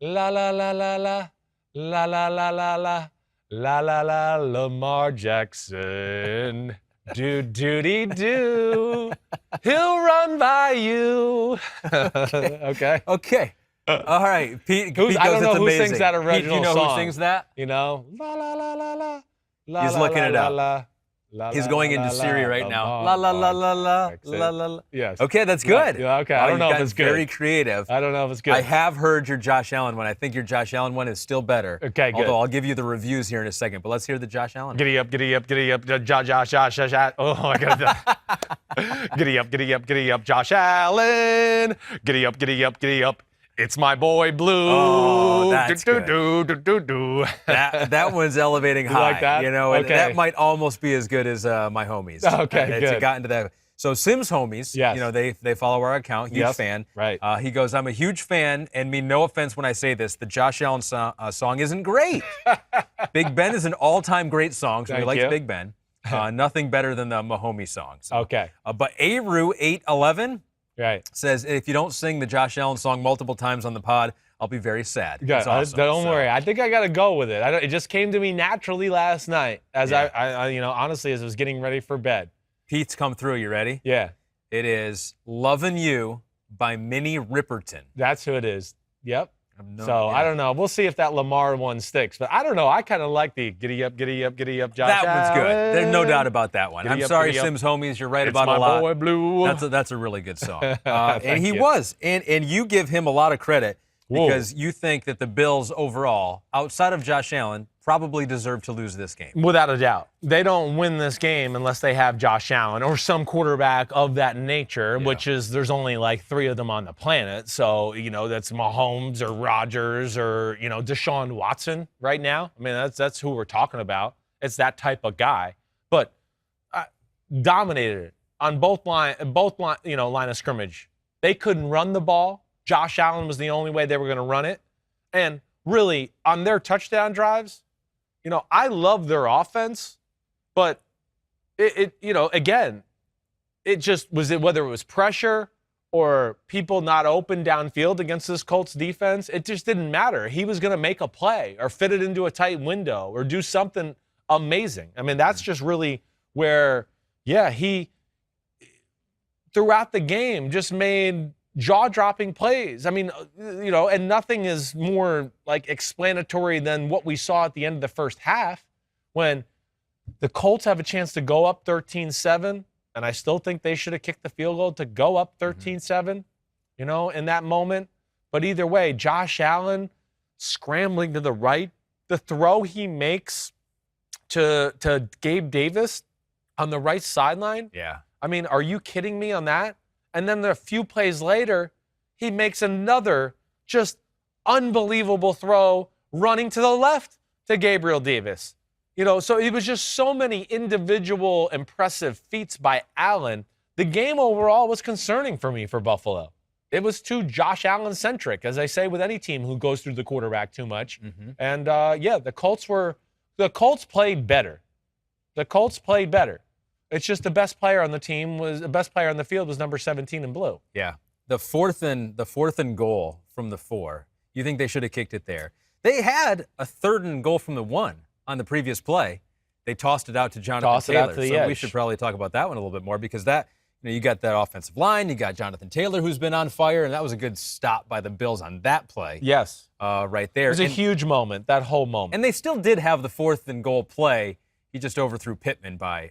la la la la la la la la la la. La la la, Lamar Jackson. Do doody do. He'll run by you. Okay. Okay. All right. Pete goes, I don't know who amazing. sings that original Pete, do you know song. who sings that? La la la la la. La, He's la, looking la, it la, up. La, la, He's la, going la, into la, Siri la, right now. Lamar La la la la la Jackson. la la. Yes. Okay, that's good. Yeah, okay. Wow, I don't know you've if it's gotten good. Very creative. I don't know if it's good. I have heard your Josh Allen one. I think your Josh Allen one is still better. Okay, good. Although I'll give you the reviews here in a second. But let's hear the Josh Allen one. Giddy up, giddy up, giddy up, Josh. Oh, I got that. Giddy up, Josh Allen. Giddy up, giddy up, giddy up. It's my boy Blue. Oh, that's good. Do. That one's elevating high. like that? You know, and Okay. that might almost be as good as my homies. Okay, It's good. gotten to that. So Sims homies, Yes. you know, they follow our account. Huge Yes, fan. right. He goes, I'm a huge fan, and mean no offense when I say this. The Josh Allen song isn't great. Big Ben is an all-time great song, so he Thank likes you. Big Ben. Nothing better than the Mahomie song. So. Okay. But Aru811 Right. says, if you don't sing the Josh Allen song multiple times on the pod, I'll be very sad. Yeah, That's awesome. don't So- worry. I think I got to go with it. It just came to me naturally last night as Yeah. I honestly, as I was getting ready for bed. Pete's come through. You ready? Yeah, It is Lovin' You by Minnie Riperton. that's who it is. Yep. No, So yeah. I don't know. We'll see if that Lamar one sticks. But I don't know. I kind of like the giddy up, Josh That one's good. There's no Allen. doubt about that one. Giddy I'm up, sorry, giddy up. Sims homies. You're right It's about my a lot. boy Blue. That's a really good song. And Thank he you. was. And you give him a lot of credit Whoa. because you think that the Bills overall, outside of Josh Allen, probably deserve to lose this game. Without a doubt. They don't win this game unless they have Josh Allen or some quarterback of that nature, which is there's only like 3 of them on the planet. So, that's Mahomes or Rodgers or, Deshaun Watson right now. I mean, that's who we're talking about. It's that type of guy. But dominated it on both line of scrimmage. They couldn't run the ball. Josh Allen was the only way they were going to run it. And really, on their touchdown drives, I love their offense, but again, it just was whether it was pressure or people not open downfield against this Colts defense, it just didn't matter. He was going to make a play or fit it into a tight window or do something amazing. I mean, that's just really where, he throughout the game just made jaw-dropping plays. I mean, and nothing is more like explanatory than what we saw at the end of the first half when the Colts have a chance to go up 13-7, and I still think they should have kicked the field goal to go up 13-7, in that moment. But either way, Josh Allen scrambling to the right the throw he makes to Gabe Davis on the right sideline. Yeah. I mean, are you kidding me on that? And then a few plays later, he makes another just unbelievable throw running to the left to Gabriel Davis. So it was just so many individual impressive feats by Allen. The game overall was concerning for me for Buffalo. It was too Josh Allen-centric, as I say with any team who goes through the quarterback too much. Mm-hmm. And, the Colts played better. The Colts played better. It's just the best player on the field was number 17 in blue. Yeah. The fourth and goal from the 4. You think they should have kicked it there? They had a 3rd and goal from the 1 on the previous play. They tossed it out to Jonathan Taylor. So we should probably talk about that one a little bit more because that, you got that offensive line, you got Jonathan Taylor who's been on fire, and that was a good stop by the Bills on that play. Yes. Right there. It was a huge moment, that whole moment. And they still did have the 4th and goal play. He just overthrew Pittman by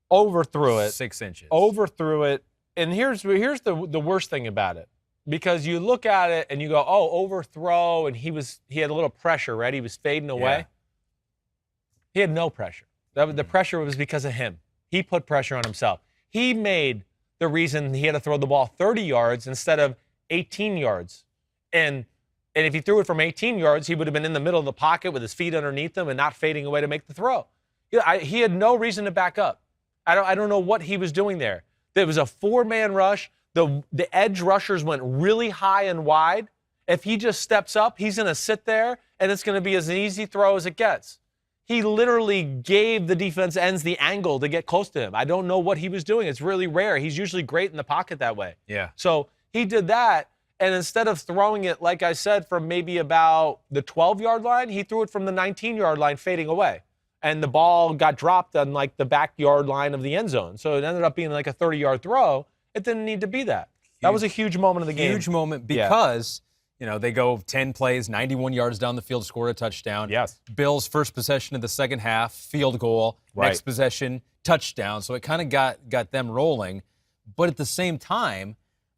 6 inches. Overthrew it. And here's the worst thing about it. Because you look at it and you go, oh, overthrow, and he had a little pressure, right? He was fading away. Yeah. He had no pressure. The pressure was because of him. He put pressure on himself. He made the reason he had to throw the ball 30 yards instead of 18 yards. And if he threw it from 18 yards, he would have been in the middle of the pocket with his feet underneath him and not fading away to make the throw. He had no reason to back up. I don't know what he was doing there. There was a 4-man rush. The edge rushers went really high and wide. If he just steps up, he's going to sit there, and it's going to be as an easy throw as it gets. He literally gave the defense ends the angle to get close to him. I don't know what he was doing. It's really rare. He's usually great in the pocket that way. Yeah. So he did that, and instead of throwing it, like I said, from maybe about the 12-yard line, he threw it from the 19-yard line fading away. And the ball got dropped on, like, the backyard line of the end zone. So it ended up being like a 30-yard throw. It didn't need to be that. That was a huge moment of the game. Huge moment because, they go 10 plays, 91 yards down the field, score a touchdown. Yes. Bills' first possession of the second half, field goal. Right. Next possession, touchdown. So it kind of got them rolling. But at the same time,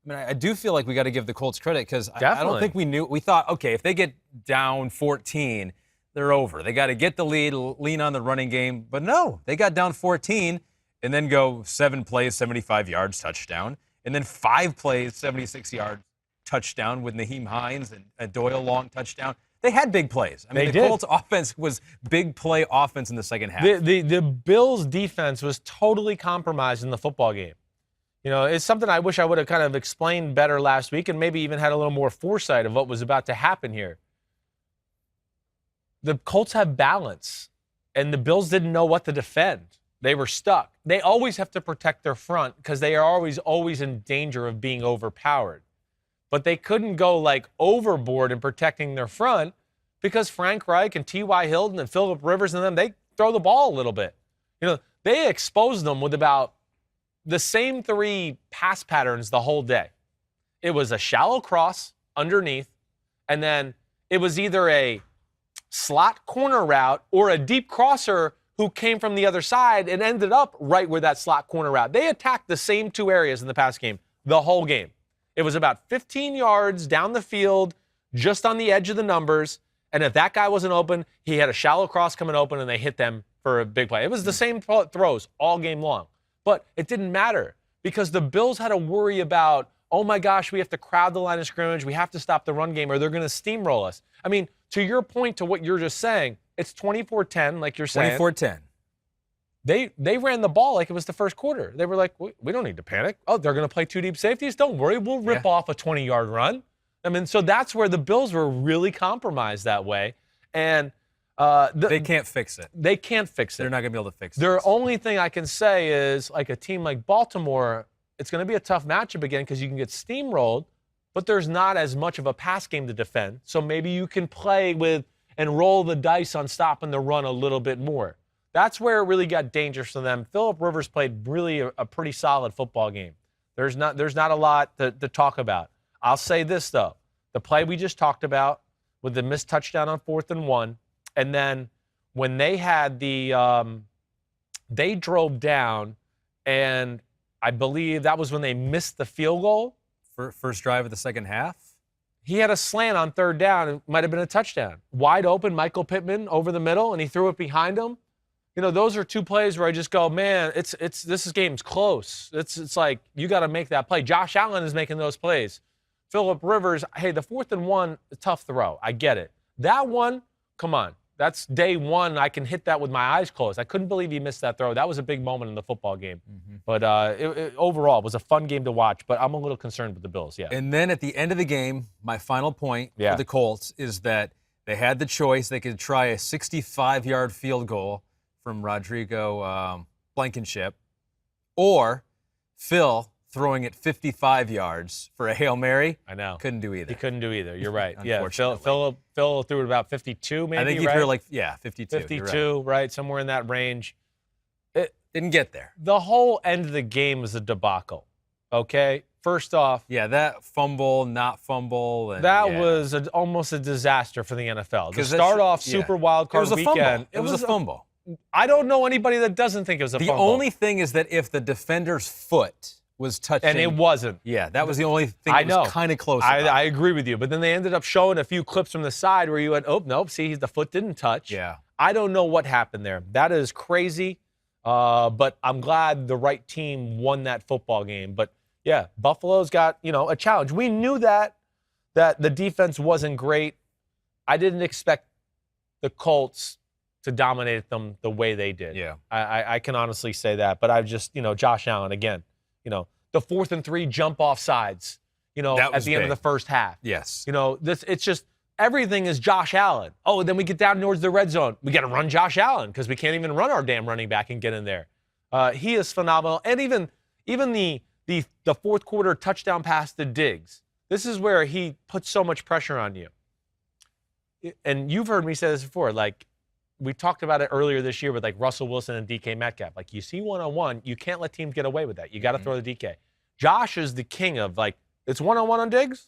I do feel like we got to give the Colts credit because I don't think we knew. We thought, okay, if they get down 14, they're over. They got to get the lead, lean on the running game. But no, they got down 14 and then go 7 plays, 75 yards, touchdown. And then 5 plays, 76 yards, touchdown with Naheem Hines and a Doyle long touchdown. They had big plays. The Colts offense was big play offense in the second half. The Bills defense was totally compromised in the football game. It's something I wish I would have kind of explained better last week and maybe even had a little more foresight of what was about to happen here. The Colts have balance, and the Bills didn't know what to defend. They were stuck. They always have to protect their front because they are always in danger of being overpowered. But they couldn't go overboard in protecting their front because Frank Reich and T.Y. Hilton and Phillip Rivers and them, they throw the ball a little bit. They exposed them with about the same 3 pass patterns the whole day. It was a shallow cross underneath, and then it was either a slot corner route or a deep crosser who came from the other side and ended up right where that slot corner route. They attacked the same 2 areas in the pass game the whole game. It was about 15 yards down the field, just on the edge of the numbers, and if that guy wasn't open, he had a shallow cross coming open, and they hit them for a big play. It was the same throws all game long. But it didn't matter because the Bills had to worry about, oh my gosh, we have to crowd the line of scrimmage, we have to stop the run game, or they're going to steamroll us. To your point, to what you're just saying, it's 24-10, like you're saying. 24-10. They ran the ball like it was the first quarter. They were like, we don't need to panic. Oh, they're going to play 2 deep safeties? Don't worry, we'll rip off a 20-yard run. So that's where the Bills were really compromised that way. And they can't fix it. They can't fix it. They're not going to be able to fix it. Their only thing I can say is, like a team like Baltimore, it's going to be a tough matchup again because you can get steamrolled, but there's not as much of a pass game to defend. So maybe you can play with and roll the dice on stopping the run a little bit more. That's where it really got dangerous for them. Phillip Rivers played really a pretty solid football game. There's not a lot to talk about. I'll say this, though. The play we just talked about with the missed touchdown on 4th and 1, and then when they had they drove down, and I believe that was when they missed the field goal. First drive of the second half? he had a slant on third down. It might have been a touchdown. Wide open, Michael Pittman over the middle, and he threw it behind him. You know, those are two plays where I just go, man, this game's close. It's like you got to make that play. Josh Allen is making those plays. Phillip Rivers, hey, the 4th and 1, tough throw. I get it. That one, come on. That's day one. I can hit that with my eyes closed. I couldn't believe he missed that throw. That was a big moment in the football game. But overall, it was a fun game to watch, but I'm a little concerned with the Bills, yeah. And then at the end of the game, my final point for the Colts is that they had the choice. They could try a 65-yard field goal from Rodrigo Blankenship, or Phil throwing it 55 yards for a Hail Mary. I know. Couldn't do either. He couldn't do either. You're right. Yeah, Phil threw it about 52 maybe, I think he threw 52. 52, right, somewhere in that range. Didn't get there. The whole end of the game was a debacle, okay? First off. Yeah, that fumble, not fumble. And, that was almost a disaster for the NFL. To start off Super Wild Card weekend. It was a fumble. I don't know anybody that doesn't think it was a fumble. The only thing is that if the defender's foot was touching. And it wasn't. Yeah, that was the only thing that was kind of close. I agree with you. But then they ended up showing a few clips from the side where you went, oh, nope, see, the foot didn't touch. Yeah. I don't know what happened there. That is crazy. But I'm glad the right team won that football game. But, yeah, Buffalo's got, a challenge. We knew that the defense wasn't great. I didn't expect the Colts to dominate them the way they did. Yeah. I can honestly say that. But I've just, Josh Allen, again, the 4th and 3 jump off sides, at the end of the first half. Yes. It's just everything is Josh Allen. Oh, then we get down towards the red zone. We got to run Josh Allen because we can't even run our damn running back and get in there. He is phenomenal. And even the fourth quarter touchdown pass to Diggs. This is where he puts so much pressure on you. And you've heard me say this before, we talked about it earlier this year with Russell Wilson and DK Metcalf. You see one-on-one, you can't let teams get away with that. You got to throw the DK. Josh is the king of it's one-on-one on Diggs.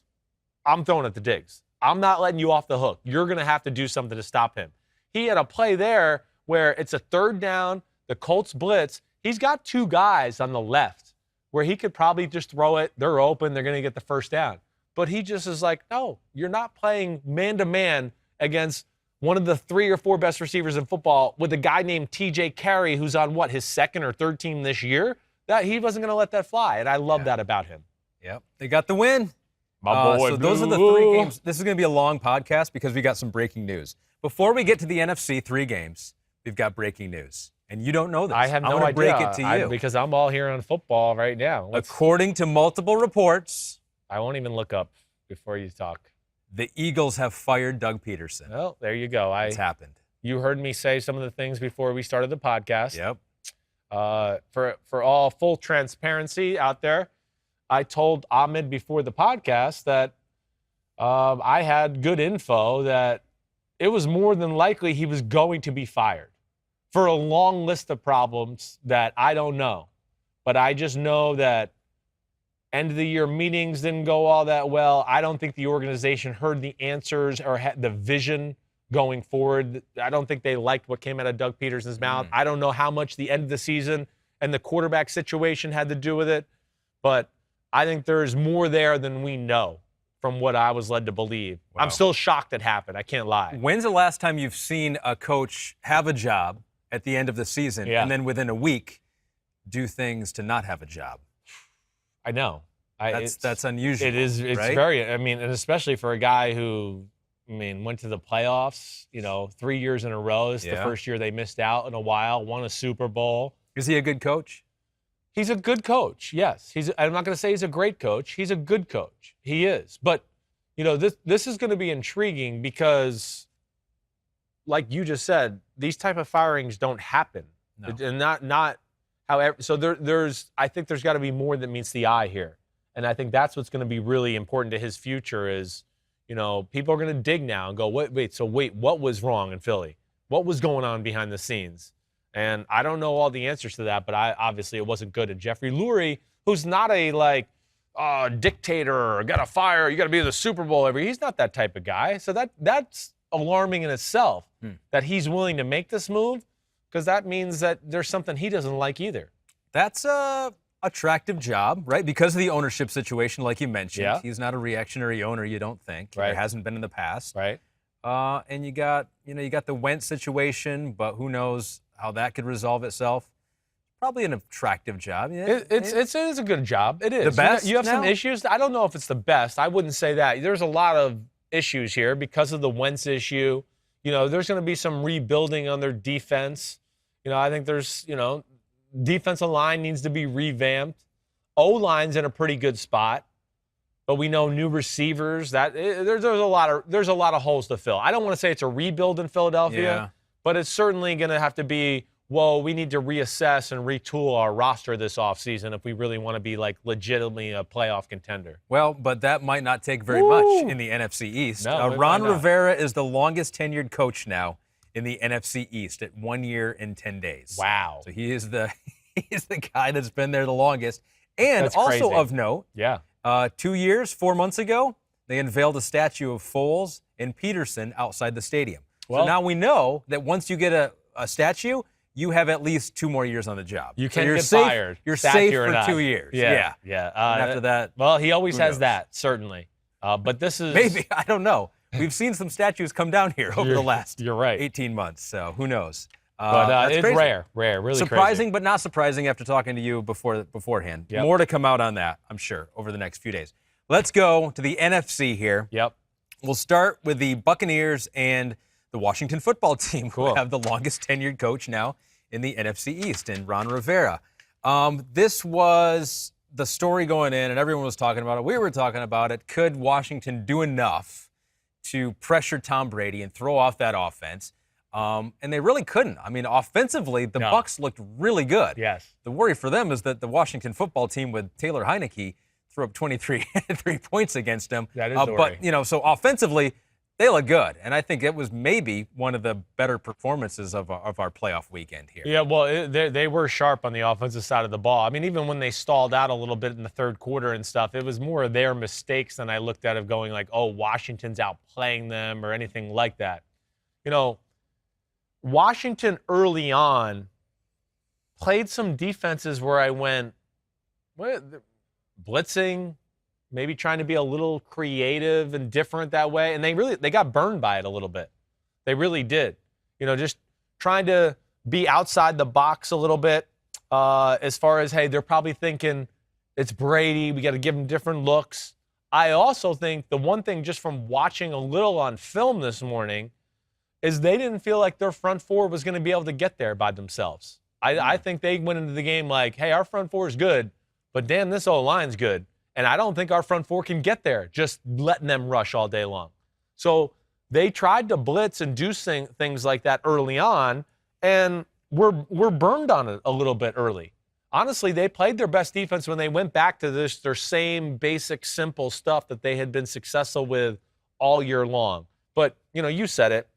I'm throwing it to Diggs. I'm not letting you off the hook. You're going to have to do something to stop him. He had a play there where it's a 3rd down, the Colts blitz. He's got 2 guys on the left where he could probably just throw it. They're open. They're going to get the first down. But he just is no, you're not playing man-to-man against one of the 3 or 4 best receivers in football with a guy named TJ Carey who's on, his 2nd or 3rd team this year. That he wasn't going to let that fly, and I love that about him. Yep. They got the win. My boy, so those are the 3 games. This is going to be a long podcast because we got some breaking news. Before we get to the NFC 3 games, we've got breaking news. And you don't know this. I have no idea. I'm going to break it to you. Because I'm all here on football right now. According to multiple reports. I won't even look up before you talk. The Eagles have fired Doug Pederson. Well, there you go. It's happened. You heard me say some of the things before we started the podcast. Yep. For all full transparency out there, I told Ahmed before the podcast that I had good info that it was more than likely he was going to be fired for a long list of problems that I don't know. But I just know that end of the year meetings didn't go all that well. I don't think the organization heard the answers or had the vision going forward. I don't think they liked what came out of Doug Pederson's mouth. I don't know how much the end of the season and the quarterback situation had to do with it, but I think there's more there than we know from what I was led to believe. Wow. I'm still shocked it happened. I can't lie. When's the last time you've seen a coach have a job at the end of the season and then within a week do things to not have a job? I know. That's unusual. It is. It's right? and especially for a guy who, went to the playoffs, 3 years in a row. It's the first year they missed out in a while, won a Super Bowl. Is he a good coach? He's a good coach, yes. I'm not going to say he's a great coach. He's a good coach. He is. But, this is going to be intriguing because, like you just said, these type of firings don't happen. No. And not however. So I think there's got to be more than meets the eye here. And I think that's what's going to be really important to his future is, people are going to dig now and go, wait, what was wrong in Philly? What was going on behind the scenes? And I don't know all the answers to that, but obviously it wasn't good. And Jeffrey Lurie, who's not a dictator or got to fire, you got to be in the Super Bowl he's not that type of guy. So that's alarming in itself that he's willing to make this move because that means that there's something he doesn't like either. That's attractive job, right? Because of the ownership situation, like you mentioned. Yeah. He's not a reactionary owner, you don't think. Right. There hasn't been in the past. Right. And you got the Wentz situation, but who knows how that could resolve itself. Probably an attractive job. Yeah, It is a good job. It is. The best You have some now? issues. I don't know if it's the best. I wouldn't say that. There's a lot of issues here because of the Wentz issue. There's going to be some rebuilding on their defense. I think there's, defensive line needs to be revamped. O-line's in a pretty good spot, but we know new receivers. There's a lot of holes to fill. I don't want to say it's a rebuild in Philadelphia, but it's certainly going to have to be. Whoa, we need to reassess and retool our roster this offseason if we really want to be legitimately a playoff contender. Well, but that might not take very much in the NFC East. No, Ron Rivera is the longest tenured coach now in the NFC East at 1 year and 10 days. Wow. So he is the guy that's been there the longest. And That's also crazy. of note, 2 years, 4 months ago, they unveiled a statue of Foles and Pederson outside the stadium. Well, so now we know that once you get a statue, you have at least 2 more years on the job. You So can't you're get safe, fired. You're statue safe or for not. 2 years. Yeah. And after that, well, he always who has knows? that, certainly. But this is maybe, I don't know. We've seen some statues come down here over the last you're right. 18 months, so who knows? But That's it's crazy. rare, really surprising, crazy. but not surprising after talking to you beforehand. Yep. More to come out on that, I'm sure, over the next few days. Let's go to the NFC here. Yep. We'll start with the Buccaneers and the Washington football team, who Cool. have the longest tenured coach now in the NFC East, and Ron Rivera. This was the story going in, and everyone was talking about it. We were talking about it. Could Washington do enough to pressure Tom Brady and throw off that offense? And they really couldn't. I mean, offensively, the Bucs looked really good. Yes. The worry for them is that the Washington football team with Taylor Heinicke threw up 23 points against them. That is the worry. But, so offensively, they look good. And I think it was maybe one of the better performances of our playoff weekend here. Yeah, well, they were sharp on the offensive side of the ball. I mean, even when they stalled out a little bit in the third quarter and stuff, it was more of their mistakes than I looked at of going like, oh, Washington's outplaying them or anything like that. Washington early on played some defenses where I went, what? Blitzing, maybe trying to be a little creative and different that way. And they got burned by it a little bit. They really did. Just trying to be outside the box a little bit as far as, hey, they're probably thinking it's Brady. We got to give him different looks. I also think the one thing just from watching a little on film this morning is they didn't feel like their front four was going to be able to get there by themselves. I think they went into the game like, hey, our front four is good, but damn, this O-line's good. And I don't think our front four can get there, just letting them rush all day long. So they tried to blitz and do things like that early on, and were burned on it a little bit early. Honestly, they played their best defense when they went back to their same basic, simple stuff that they had been successful with all year long. But, you said it.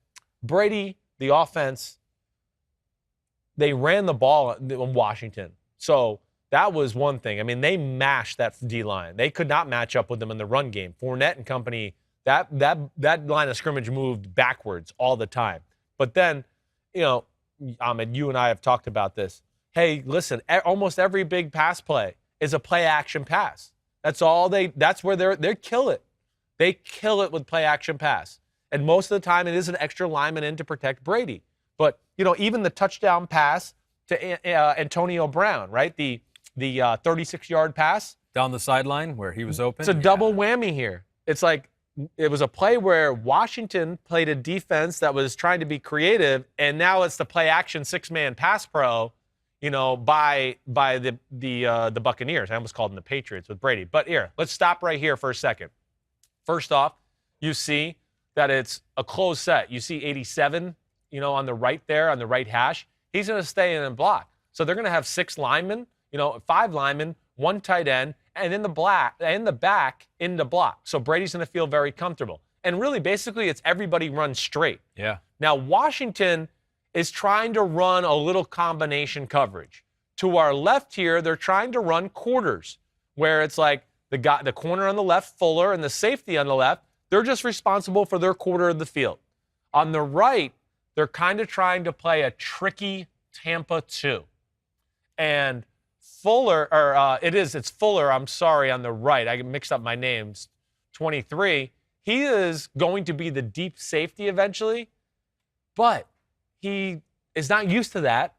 Brady, the offense, they ran the ball in Washington. So that was one thing. I mean, they mashed that D-line. They could not match up with them in the run game. Fournette and company, that line of scrimmage moved backwards all the time. But then, Ahmed, you and I have talked about this. Hey, listen, almost every big pass play is a play-action pass. That's where they kill it. They kill it with play-action pass. And most of the time, it is an extra lineman in to protect Brady. But, even the touchdown pass to Antonio Brown, right? The 36-yard pass. Down the sideline where he was open. It's a double whammy here. It's like it was a play where Washington played a defense that was trying to be creative, and now it's the play-action six-man pass pro, by the Buccaneers. I almost called them the Patriots with Brady. But here, let's stop right here for a second. First off, you see that it's a closed set. You see 87, on the right there, on the right hash. He's going to stay in and block. So they're going to have 6 linemen, 5 linemen, 1 tight end, and in the back in the block. So Brady's going to feel very comfortable. And really, basically, it's everybody runs straight. Yeah. Now, Washington is trying to run a little combination coverage. To our left here, they're trying to run quarters, where it's like the corner on the left, Fuller, and the safety on the left, they're just responsible for their quarter of the field. On the right, they're kind of trying to play a tricky Tampa 2. And Fuller, or it's Fuller, I'm sorry, on the right. I mixed up my names. 23. He is going to be the deep safety eventually, but he is not used to that,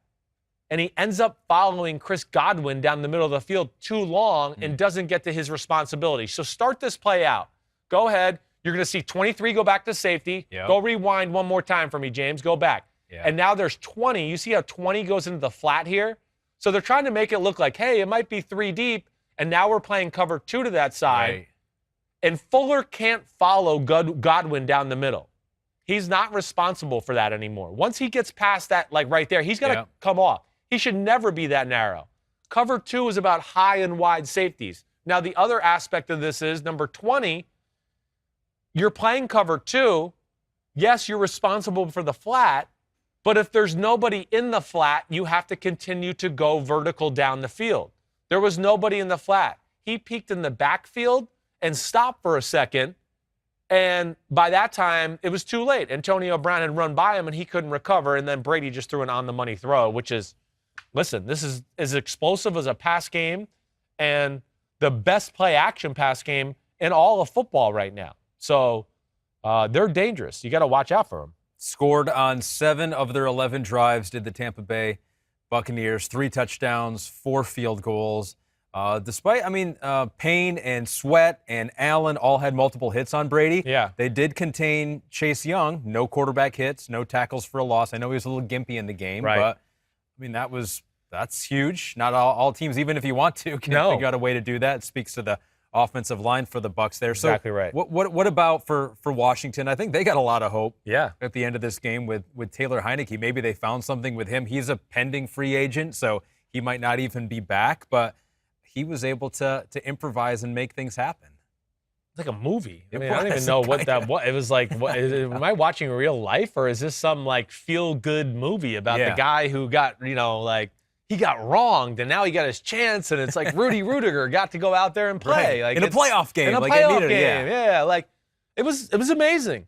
and he ends up following Chris Godwin down the middle of the field too long and doesn't get to his responsibility. So start this play out. Go ahead. You're going to see 23 go back to safety. Yep. Go rewind one more time for me, James. Go back. Yeah. And now there's 20. You see how 20 goes into the flat here? So they're trying to make it look like, hey, it might be 3 deep, and now we're playing cover 2 to that side. Right. And Fuller can't follow Godwin down the middle. He's not responsible for that anymore. Once he gets past that, like right there, he's got to come off. He should never be that narrow. Cover 2 is about high and wide safeties. Now, the other aspect of this is, number 20, you're playing cover 2. Yes, you're responsible for the flat, but if there's nobody in the flat, you have to continue to go vertical down the field. There was nobody in the flat. He peeked in the backfield and stopped for a second, and by that time, it was too late. Antonio Brown had run by him, and he couldn't recover, and then Brady just threw an on-the-money throw, which is, listen, this is as explosive as a pass game and the best play-action pass game in all of football right now. So they're dangerous. You got to watch out for them. Scored on 7 of their 11 drives, did the Tampa Bay Buccaneers. 3 touchdowns, 4 field goals. Despite, Payne and Sweat and Allen all had multiple hits on Brady. Yeah. They did contain Chase Young. No quarterback hits, no tackles for a loss. I know he was a little gimpy in the game, right. but, that's huge. Not all teams, even if you want to, can figure out a way to do that. It speaks to the offensive line for the Bucs there. Exactly right. What about for Washington? I think they got a lot of hope at the end of this game with Taylor Heinicke. Maybe they found something with him. He's a pending free agent, so he might not even be back, but he was able to improvise and make things happen. It's like a movie. I don't even know what that was. It was like, am I watching real life, or is this some like feel-good movie about the guy who got, he got wronged and now he got his chance, and it's like Rudy Rudiger got to go out there and play. Right. In a playoff game. In a playoff game, it was amazing.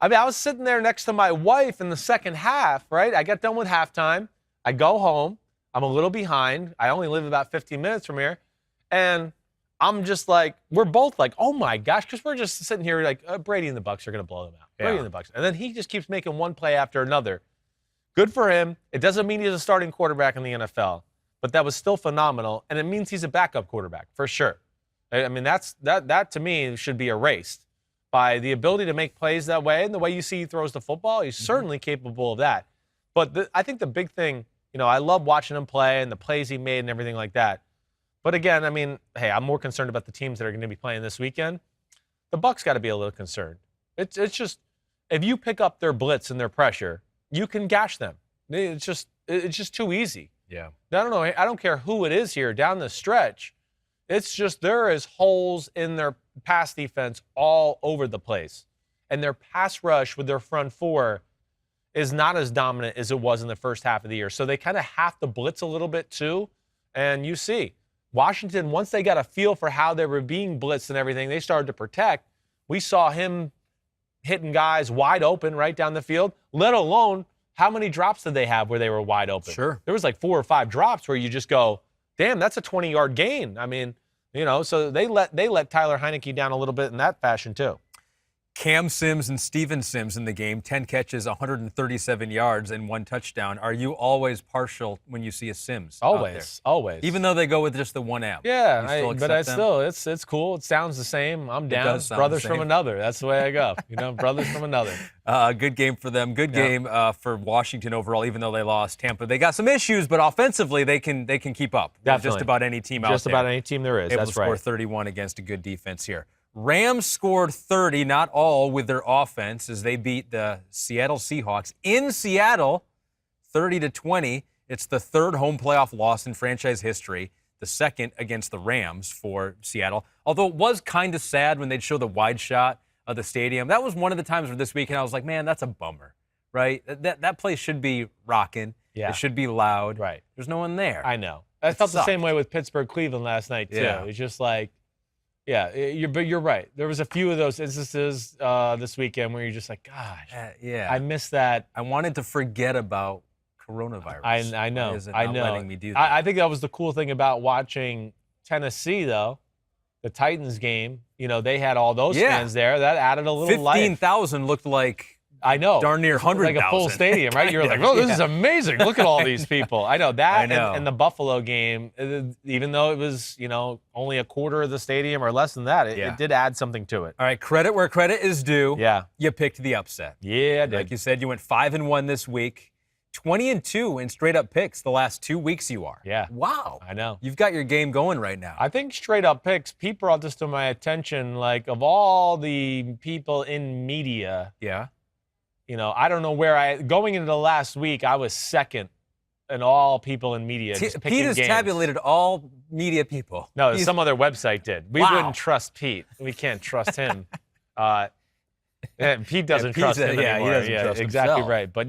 I was sitting there next to my wife in the second half, right? I got done with halftime. I go home. I'm a little behind. I only live about 15 minutes from here. And I'm just like, we're both like, oh my gosh, because we're just sitting here like, Brady and the Bucs are going to blow them out. Brady and the Bucs. And then he just keeps making one play after another. Good for him. It doesn't mean he's a starting quarterback in the NFL, but that was still phenomenal. And it means he's a backup quarterback for sure. I mean, that to me should be erased by the ability to make plays that way. And the way you see he throws the football, he's certainly capable of that. But I think the big thing, I love watching him play and the plays he made and everything like that. But again, I'm more concerned about the teams that are going to be playing this weekend. The Bucs got to be a little concerned. It's just, if you pick up their blitz and their pressure, you can gash them. It's just too easy. Yeah. I don't know. I don't care who it is here down the stretch. It's just there is holes in their pass defense all over the place. And their pass rush with their front four is not as dominant as it was in the first half of the year. So they kind of have to blitz a little bit too. And you see, Washington, once they got a feel for how they were being blitzed and everything, they started to protect. We saw him hitting guys wide open right down the field, let alone how many drops did they have where they were wide open? Sure. There was like 4 or 5 drops where you just go, damn, that's a 20-yard gain. So they let Tyler Heinicke down a little bit in that fashion too. Cam Sims and Steven Sims in the game, 10 catches, 137 yards, and 1 touchdown. Are you always partial when you see a Sims? Always. Even though they go with just the one app. Yeah, it's cool. It sounds the same. I'm down. Brothers from another. That's the way I go. Brothers from another. Good game for them. Good game for Washington overall, even though they lost Tampa. They got some issues, but offensively they can keep up. Definitely. Just about any team out there. Just about any team there is. Able to score 31 against a good defense here. Rams scored 30, not all with their offense, as they beat the Seattle Seahawks in Seattle, 30-20. It's the 3rd home playoff loss in franchise history, the 2nd against the Rams for Seattle. Although it was kind of sad when they'd show the wide shot of the stadium. That was one of the times where this weekend I was like, man, that's a bummer, right? That place should be rocking. Yeah. It should be loud. Right. There's no one there. I know. I felt the same way with Pittsburgh-Cleveland last night, too. Yeah. It's just like, but you're right. There was a few of those instances this weekend where you're just like, gosh, yeah. I missed that. I wanted to forget about coronavirus. I know. Why is it I not know. letting me do that? I think that was the cool thing about watching Tennessee, though. The Titans game, they had all those fans there. That added a little life. 15,000 looked like I know. darn near 100,000. Like a full stadium, right? You're like, oh, this is amazing. Look at all these people. I know that. I know. And the Buffalo game, even though it was, only a quarter of the stadium or less than that, it did add something to it. All right, credit where credit is due. Yeah. You picked the upset. Yeah, I did. Like you said, you went 5-1 this week. 20-2 in straight-up picks the last 2 weeks you are. Yeah. Wow. I know. You've got your game going right now. I think straight-up picks, Pete brought this to my attention, like, of all the people in media, yeah. I don't know going into the last week, I was second in all people in media. Just picking Pete has games. tabulated all media people. No, some other website did. We Wow. wouldn't trust Pete. We can't trust him. Pete doesn't Pete trust him he anymore. doesn't trust exactly himself. right. But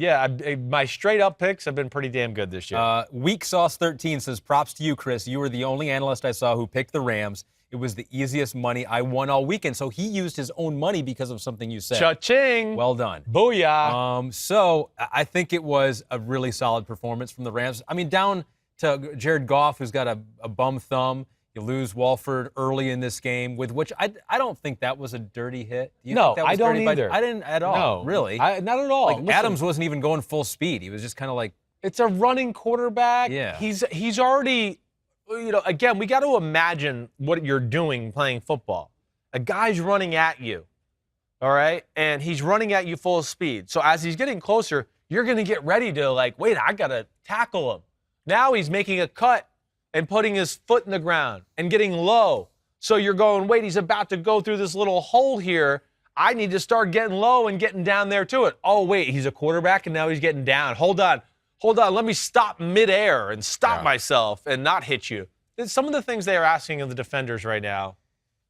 my straight up picks have been pretty damn good this year. Weak Sauce 13 says, props to you, Chris. You were the only analyst I saw who picked the Rams. It was the easiest money I won all weekend. So he used his own money because of something you said. Cha-ching. Well done. Booyah. So I think it was a really solid performance from the Rams. I mean, down to Jared Goff, who's got a bum thumb. You lose Walford early in this game, with which I don't think that was a dirty hit. Do you No, think that was I don't dirty? either. I didn't at all. No, really. not at all. Like Listen, Adams wasn't even going full speed. He was just kind of like. It's a running quarterback. Yeah. He's already, again, we got to imagine what you're doing playing football. A guy's running at you, all right? And he's running at you full speed. So as he's getting closer, you're going to get ready to wait, I got to tackle him. Now he's making a cut and putting his foot in the ground and getting low. So you're going, wait, he's about to go through this little hole here. I need to start getting low and getting down there to it. Oh, wait, he's a quarterback and now he's getting down. Hold on. Let me stop midair and stop myself and not hit you. Some of the things they are asking of the defenders right now.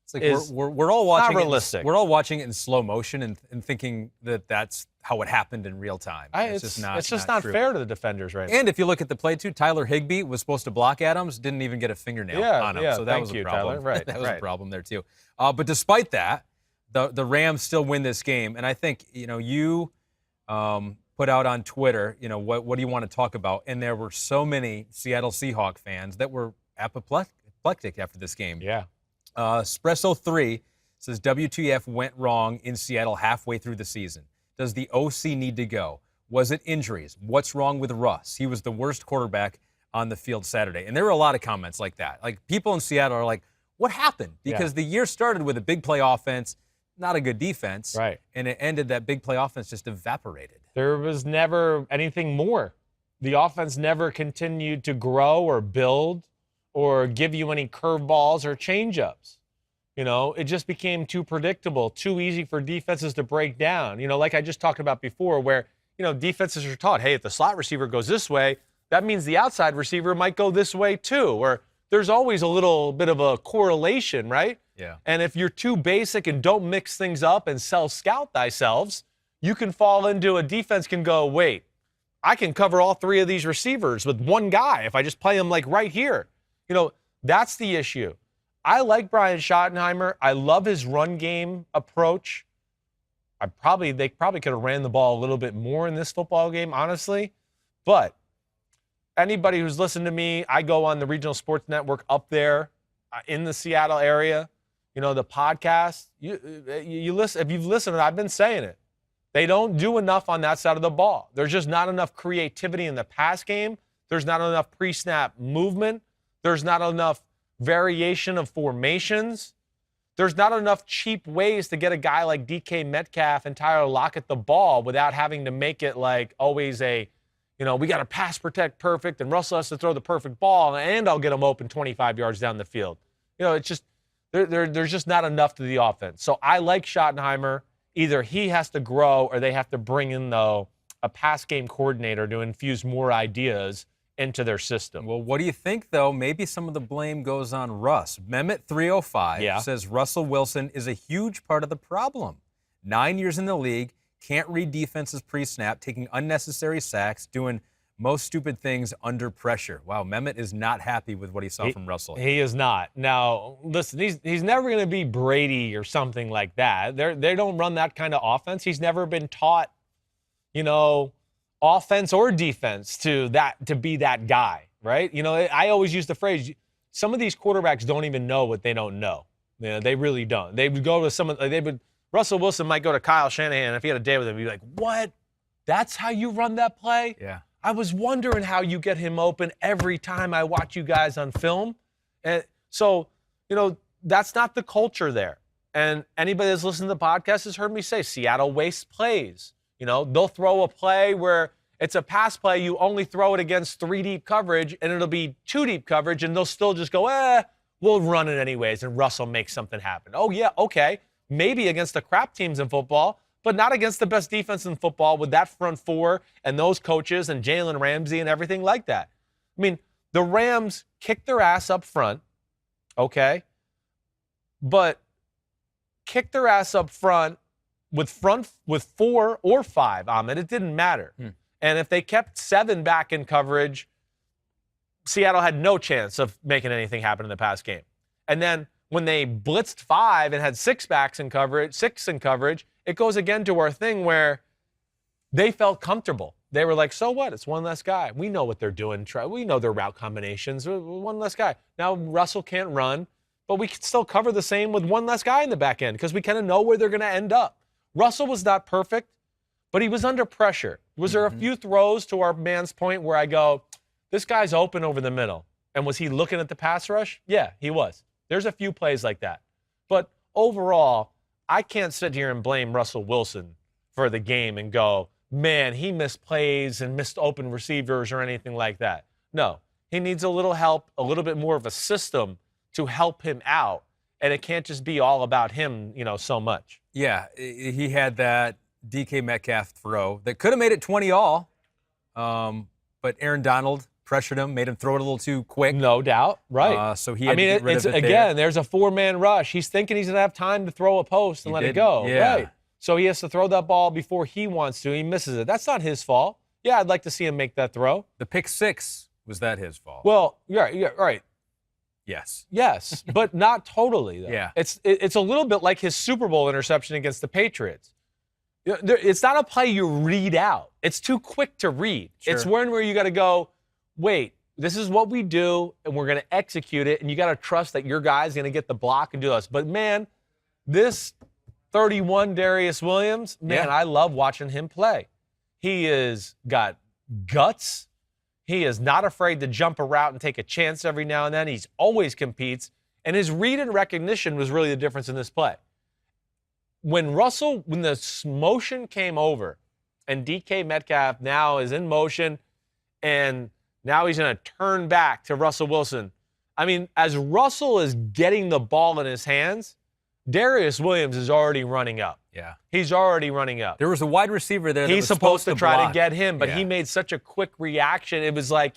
It's like we're all watching. Not realistic. We're all watching it in slow motion and thinking that that's how it happened in real time. It's just not true. fair to the defenders right now. And if you look at the play too, Tyler Higbee was supposed to block Adams, didn't even get a fingernail on him. So that was a problem. Tyler. Right, that was a problem there too. But despite that, the Rams still win this game. And I think you put out on Twitter, what do you want to talk about? And there were so many Seattle Seahawks fans that were apoplectic after this game. Yeah. Espresso3 says WTF went wrong in Seattle halfway through the season. Does the OC need to go? Was it injuries? What's wrong with Russ? He was the worst quarterback on the field Saturday. And there were a lot of comments like that. Like people in Seattle are like, what happened? Because the year started with a big play offense, not a good defense. Right. And it ended that big play offense just evaporated. There was never anything more. The offense never continued to grow or build or give you any curveballs or changeups. It just became too predictable, too easy for defenses to break down. Like I just talked about before, where, defenses are taught, hey, if the slot receiver goes this way, that means the outside receiver might go this way too. Or there's always a little bit of a correlation, right? Yeah. And if you're too basic and don't mix things up and self-scout thyself, you can fall into a defense can go, wait, I can cover all three of these receivers with one guy if I just play him like right here. That's the issue. I like Brian Schottenheimer. I love his run game approach. They probably could have ran the ball a little bit more in this football game, honestly. But anybody who's listened to me, I go on the regional sports network up there in the Seattle area. The podcast. You listen. If you've listened, I've been saying it. They don't do enough on that side of the ball. There's just not enough creativity in the pass game. There's not enough pre-snap movement. There's not enough variation of formations. There's not enough cheap ways to get a guy like DK Metcalf and Tyler Lockett the ball without having to make it like always we got to pass protect perfect and Russell has to throw the perfect ball and I'll get him open 25 yards down the field. It's just there's just not enough to the offense. So I like Schottenheimer. Either he has to grow or they have to bring in, though, a pass game coordinator to infuse more ideas into their system. Well, what do you think, though? Maybe some of the blame goes on Russ. Mehmet305 says Russell Wilson is a huge part of the problem. 9 years in the league, can't read defenses pre-snap, taking unnecessary sacks, doing most stupid things under pressure. Wow, Mehmet is not happy with what he saw from Russell. He is not. Now, listen, he's never going to be Brady or something like that. They don't run that kind of offense. He's never been taught, offense or defense to be that guy, right? You know, I always use the phrase, some of these quarterbacks don't even know what they don't know. You know, they really don't. They would go to Russell Wilson might go to Kyle Shanahan, if he had a day with him, he'd be like, what? That's how you run that play? Yeah. I was wondering how you get him open every time I watch you guys on film. And so, you know, that's not the culture there. And anybody that's listened to the podcast has heard me say Seattle wastes plays. You know, they'll throw a play where it's a pass play, you only throw it against 3 deep coverage, and it'll be 2 deep coverage, and they'll still just go, we'll run it anyways, and Russell makes something happen. Oh, yeah, okay. Maybe against the crap teams in football, but not against the best defense in football with that front four and those coaches and Jalen Ramsey and everything like that. I mean, the Rams kicked their ass up front, okay, but kicked their ass up front with 4 or 5, Ahmed. It didn't matter. And if they kept 7 back in coverage, Seattle had no chance of making anything happen in the past game. And then when they blitzed 5 and had 6 in coverage, it goes again to our thing where they felt comfortable. They were like, so what? It's one less guy. We know what they're doing. We know their route combinations. One less guy. Now Russell can't run, but we can still cover the same with one less guy in the back end because we kind of know where they're going to end up. Russell was not perfect, but he was under pressure. Was there a few throws, to our man's point, where I go, this guy's open over the middle? And was he looking at the pass rush? Yeah, he was. There's a few plays like that. But overall, I can't sit here and blame Russell Wilson for the game and go, man, he missed plays and missed open receivers or anything like that. No, he needs a little help, a little bit more of a system to help him out. And it can't just be all about him, you know, so much. Yeah, he had that DK Metcalf throw that could have made it 20-all, but Aaron Donald pressured him, made him throw it a little too quick. No doubt, right. So he had to get rid of it again, there's a 4-man rush. He's thinking he's going to have time to throw a post and let it go. Yeah. Right. So he has to throw that ball before he wants to. He misses it. That's not his fault. Yeah, I'd like to see him make that throw. The pick 6, was that his fault? Well, yeah, right. Yes, but not totally, though. Yeah. It's a little bit like his Super Bowl interception against the Patriots. It's not a play you read out. It's too quick to read. Sure. It's one where you got to go, wait, this is what we do, and we're going to execute it, and you got to trust that your guy's going to get the block and do this. But, man, this 31 Darius Williams, man, I love watching him play. He has got guts. He is not afraid to jump a route and take a chance every now and then. He's always competes. And his read and recognition was really the difference in this play. When the motion came over and DK Metcalf now is in motion and now he's going to turn back to Russell Wilson. I mean, as Russell is getting the ball in his hands, Darius Williams is already running up. Yeah. He's already running up. There was a wide receiver there that He's was supposed to try block. to get him, but he made such a quick reaction. It was like,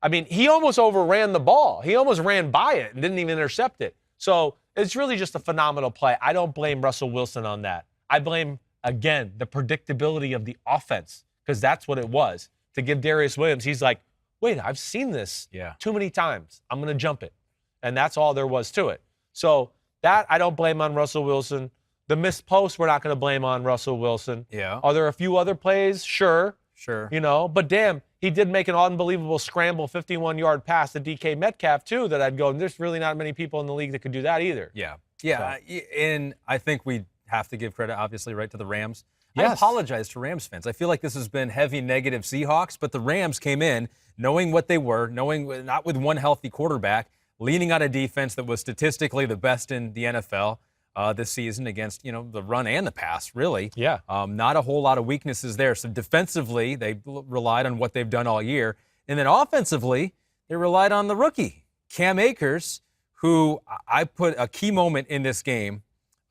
I mean, he almost overran the ball. He almost ran by it and didn't even intercept it. So it's really just a phenomenal play. I don't blame Russell Wilson on that. I blame, again, the predictability of the offense, because that's what it was. To give Darius Williams, he's like, wait, I've seen this too many times. I'm going to jump it. And that's all there was to it. So that I don't blame on Russell Wilson. The missed post, we're not going to blame on Russell Wilson. Yeah. Are there a few other plays? Sure. Sure. You know, but damn, he did make an unbelievable scramble 51-yard pass to DK Metcalf, too, that I'd go, there's really not many people in the league that could do that either. Yeah. Yeah. So. And I think we have to give credit, obviously, right, to the Rams. Yes. I apologize to Rams fans. I feel like this has been heavy negative Seahawks, but the Rams came in knowing what they were, knowing not with one healthy quarterback, leaning on a defense that was statistically the best in the NFL this season against, the run and the pass, really. Yeah. Not a whole lot of weaknesses there. So defensively, they relied on what they've done all year. And then offensively, they relied on the rookie, Cam Akers, who I put a key moment in this game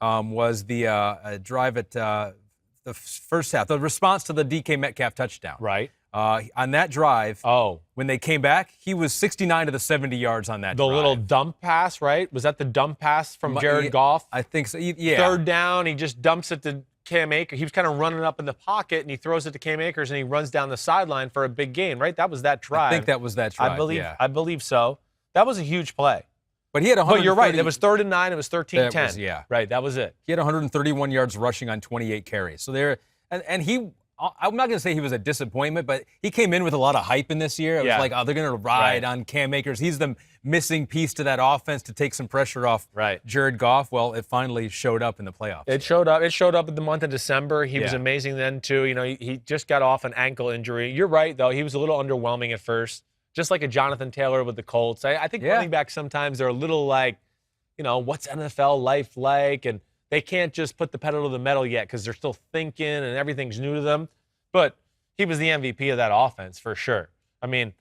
was the drive at the first half, the response to the DK Metcalf touchdown. Right. On that drive, when they came back, he was 69 to the 70 yards on that drive. The little dump pass, right? Was that the dump pass from Jared Goff? I think so, yeah. Third down, he just dumps it to Cam Akers. He was kind of running up in the pocket, and he throws it to Cam Akers, and he runs down the sideline for a big gain, right? That was that drive. I think that was that drive, I believe so. That was a huge play. But he had 130. But you're right. It was 3rd and 9. It was 13-10. Yeah. Right, that was it. He had 131 yards rushing on 28 carries. So and he I'm not going to say he was a disappointment, but he came in with a lot of hype in this year. It was like, oh, they're going to ride on Cam Akers. He's the missing piece to that offense to take some pressure off Jared Goff. Well, it finally showed up in the playoffs. It showed up. It showed up in the month of December. He was amazing then, too. You know, he just got off an ankle injury. You're right, though. He was a little underwhelming at first, just like a Jonathan Taylor with the Colts. I think running backs sometimes are a little like, you know, what's NFL life like? And they can't just put the pedal to the metal yet because they're still thinking and everything's new to them. But he was the MVP of that offense for sure. I mean,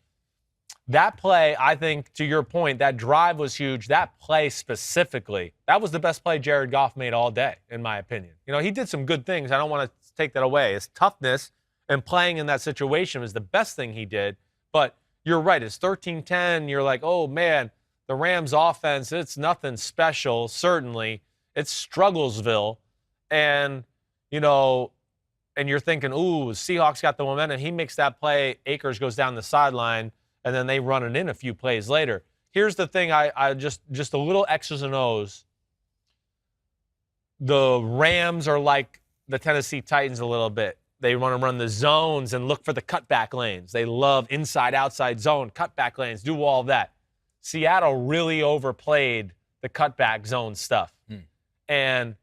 that play, I think, to your point, that drive was huge. That play specifically, that was the best play Jared Goff made all day, in my opinion. You know, he did some good things. I don't want to take that away. His toughness and playing in that situation was the best thing he did. But you're right. It's 13-10. You're like, oh, man, the Rams offense, it's nothing special, certainly. It's Strugglesville. And, you know, and you're thinking, ooh, Seahawks got the momentum. He makes that play. Akers goes down the sideline, and then they run it in a few plays later. Here's the thing, I just a little X's and O's. The Rams are like the Tennessee Titans a little bit. They want to run the zones and look for the cutback lanes. They love inside, outside zone, cutback lanes, do all that. Seattle really overplayed the cutback zone stuff. And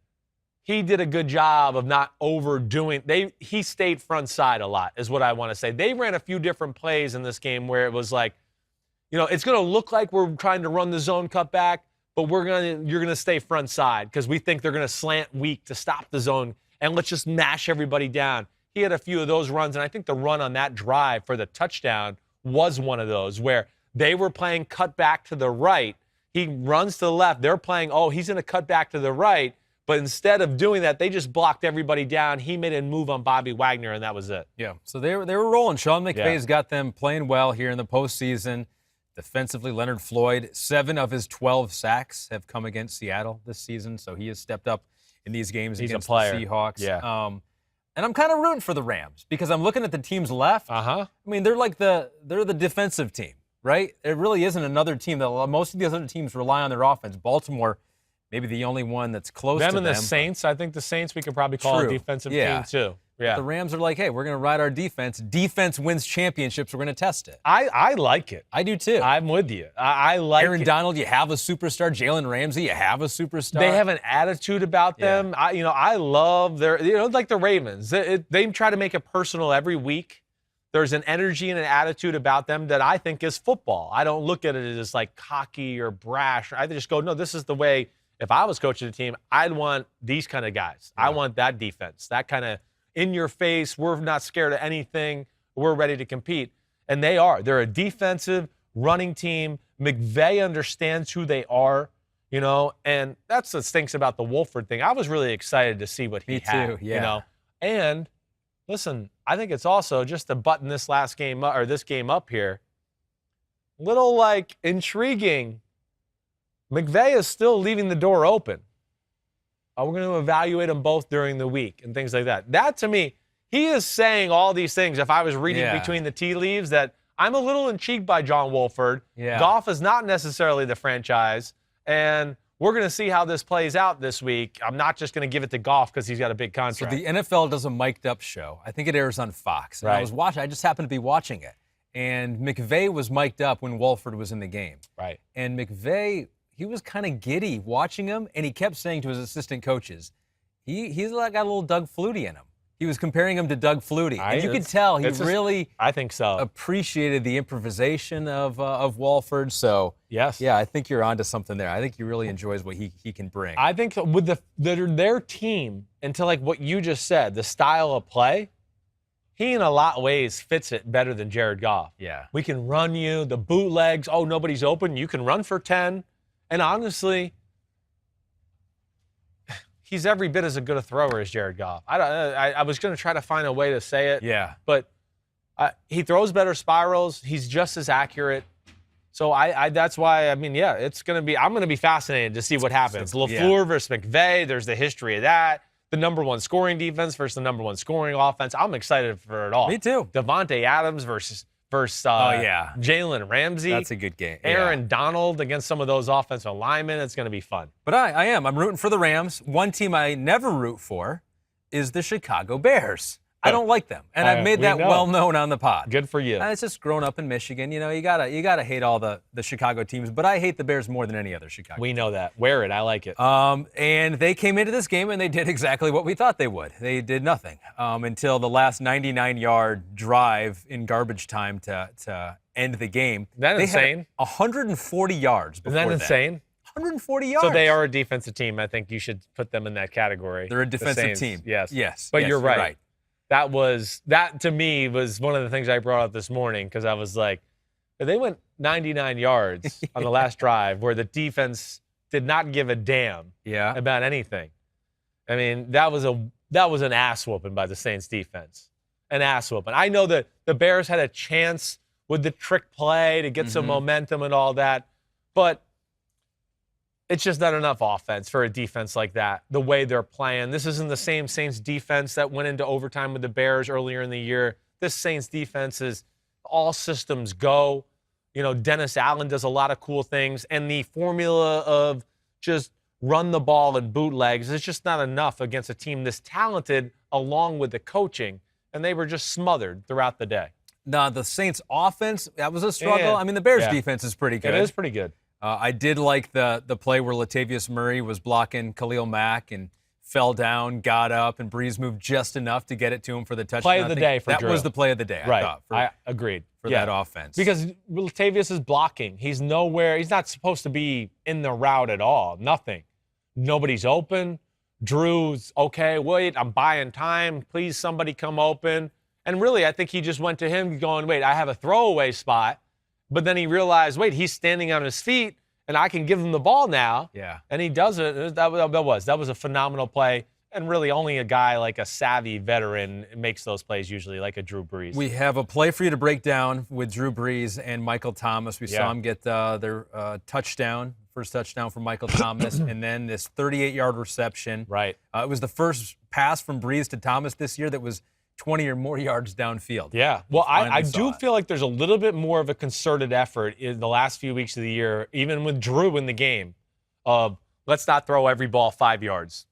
he did a good job of not overdoing. He stayed front side a lot, is what I want to say. They ran a few different plays in this game where it was like, you know, it's going to look like we're trying to run the zone cutback, but you're going to stay front side because we think they're going to slant weak to stop the zone, and let's just mash everybody down. He had a few of those runs, and I think the run on that drive for the touchdown was one of those where they were playing cut back to the right. He runs to the left. They're playing, oh, he's going to cut back to the right. But instead of doing that, they just blocked everybody down. He made a move on Bobby Wagner, and that was it. Yeah, so they were rolling. Sean McVay's got them playing well here in the postseason. Defensively, Leonard Floyd, 7 of his 12 sacks have come against Seattle this season, so he has stepped up in these games against the Seahawks. Yeah. And I'm kind of rooting for the Rams because I'm looking at the teams left. I mean, they're the defensive team, right? It really isn't another team that most of the other teams rely on their offense. Baltimore, maybe the only one that's close to them. And the Saints, I think the Saints we could probably call a defensive team too. Yeah. The Rams are like, hey, we're going to ride our defense. Defense wins championships. We're going to test it. I like it. I do too. I'm with you. I like Aaron Donald, you have a superstar. Jalen Ramsey, you have a superstar. They have an attitude about them. I love their, like the Ravens. They try to make it personal every week. There's an energy and an attitude about them that I think is football. I don't look at it as like cocky or brash. I just go, no, this is the way. If I was coaching the team, I'd want these kind of guys. I want that defense, that kind of in your face, we're not scared of anything, we're ready to compete. And they are. They're a defensive running team. McVay understands who they are, and that's what stinks about the Wolford thing. I was really excited to see what he had. Me too, And listen, I think it's also just to button this game up here, little intriguing. McVay is still leaving the door open. We're going to evaluate them both during the week and things like that. That, to me, he is saying all these things, if I was reading between the tea leaves, that I'm a little intrigued by John Wolford. Goff is not necessarily the franchise, and we're going to see how this plays out this week. I'm not just going to give it to Goff because he's got a big contract. So the NFL does a mic'd-up show. I think it airs on Fox. And I just happened to be watching it. And McVay was mic'd up when Wolford was in the game. Right. And McVay, he was kind of giddy watching him, and he kept saying to his assistant coaches, he's got a little Doug Flutie in him. He was comparing him to Doug Flutie. And you could tell he really I think so. appreciated the improvisation of Wolford. So, yes. Yeah, I think you're onto something there. I think he really enjoys what he can bring. I think with their team, into what you just said, the style of play, he in a lot of ways fits it better than Jared Goff. Yeah. We can run you, the bootlegs, nobody's open, you can run for 10. And honestly, he's every bit as good a thrower as Jared Goff. I was going to try to find a way to say it. Yeah. But he throws better spirals. He's just as accurate. So that's why, it's going to be – I'm going to be fascinated to see what happens. LaFleur versus McVay, there's the history of that. The number one scoring defense versus the number one scoring offense. I'm excited for it all. Me too. Devontae Adams versus Jalen Ramsey. That's a good game. Aaron Donald against some of those offensive linemen. It's going to be fun. But I'm rooting for the Rams. One team I never root for is the Chicago Bears. I don't like them, and I've made that well known on the pod. Good for you. And it's just growing up in Michigan. You know, you gotta hate all the Chicago teams, but I hate the Bears more than any other Chicago. We know that. Wear it. I like it. And they came into this game and they did exactly what we thought they would. They did nothing until the last 99-yard drive in garbage time to end the game. Isn't that insane? 140 yards before Isn't that insane? 140 yards. So they are a defensive team. I think you should put them in that category. They're a defensive team. Yes. Yes. But yes, you're right. That to me was one of the things I brought up this morning because I was like, they went 99 yards on the last drive where the defense did not give a damn about anything. I mean, that was an ass whooping by the Saints defense. An ass whooping. I know that the Bears had a chance with the trick play to get some momentum and all that, but it's just not enough offense for a defense like that, the way they're playing. This isn't the same Saints defense that went into overtime with the Bears earlier in the year. This Saints defense is all systems go. You know, Dennis Allen does a lot of cool things, and the formula of just run the ball and bootlegs is just not enough against a team this talented along with the coaching, and they were just smothered throughout the day. No, the Saints offense, that was a struggle. Yeah. I mean, the Bears defense is pretty good. It is pretty good. I did like the play where Latavius Murray was blocking Khalil Mack and fell down, got up, and Breeze moved just enough to get it to him for the touchdown. Play of the day for that Drew. was the play of the day, right. I thought. I agreed. For that offense. Because Latavius is blocking. He's nowhere. He's not supposed to be in the route at all. Nothing. Nobody's open. Drew's, okay, wait, I'm buying time. Please, somebody come open. And really, I think he just went to him going, wait, I have a throwaway spot. But then he realized, wait, he's standing on his feet, and I can give him the ball now. Yeah. And he does it. That was a phenomenal play. And really, only a guy like a savvy veteran makes those plays usually, like a Drew Brees. We have a play for you to break down with Drew Brees and Michael Thomas. We saw him get their touchdown, first touchdown from Michael Thomas, and then this 38-yard reception. Right. It was the first pass from Brees to Thomas this year that was 20 or more yards downfield. Yeah. Well, I do feel like there's a little bit more of a concerted effort in the last few weeks of the year, even with Drew in the game, of let's not throw every ball 5 yards.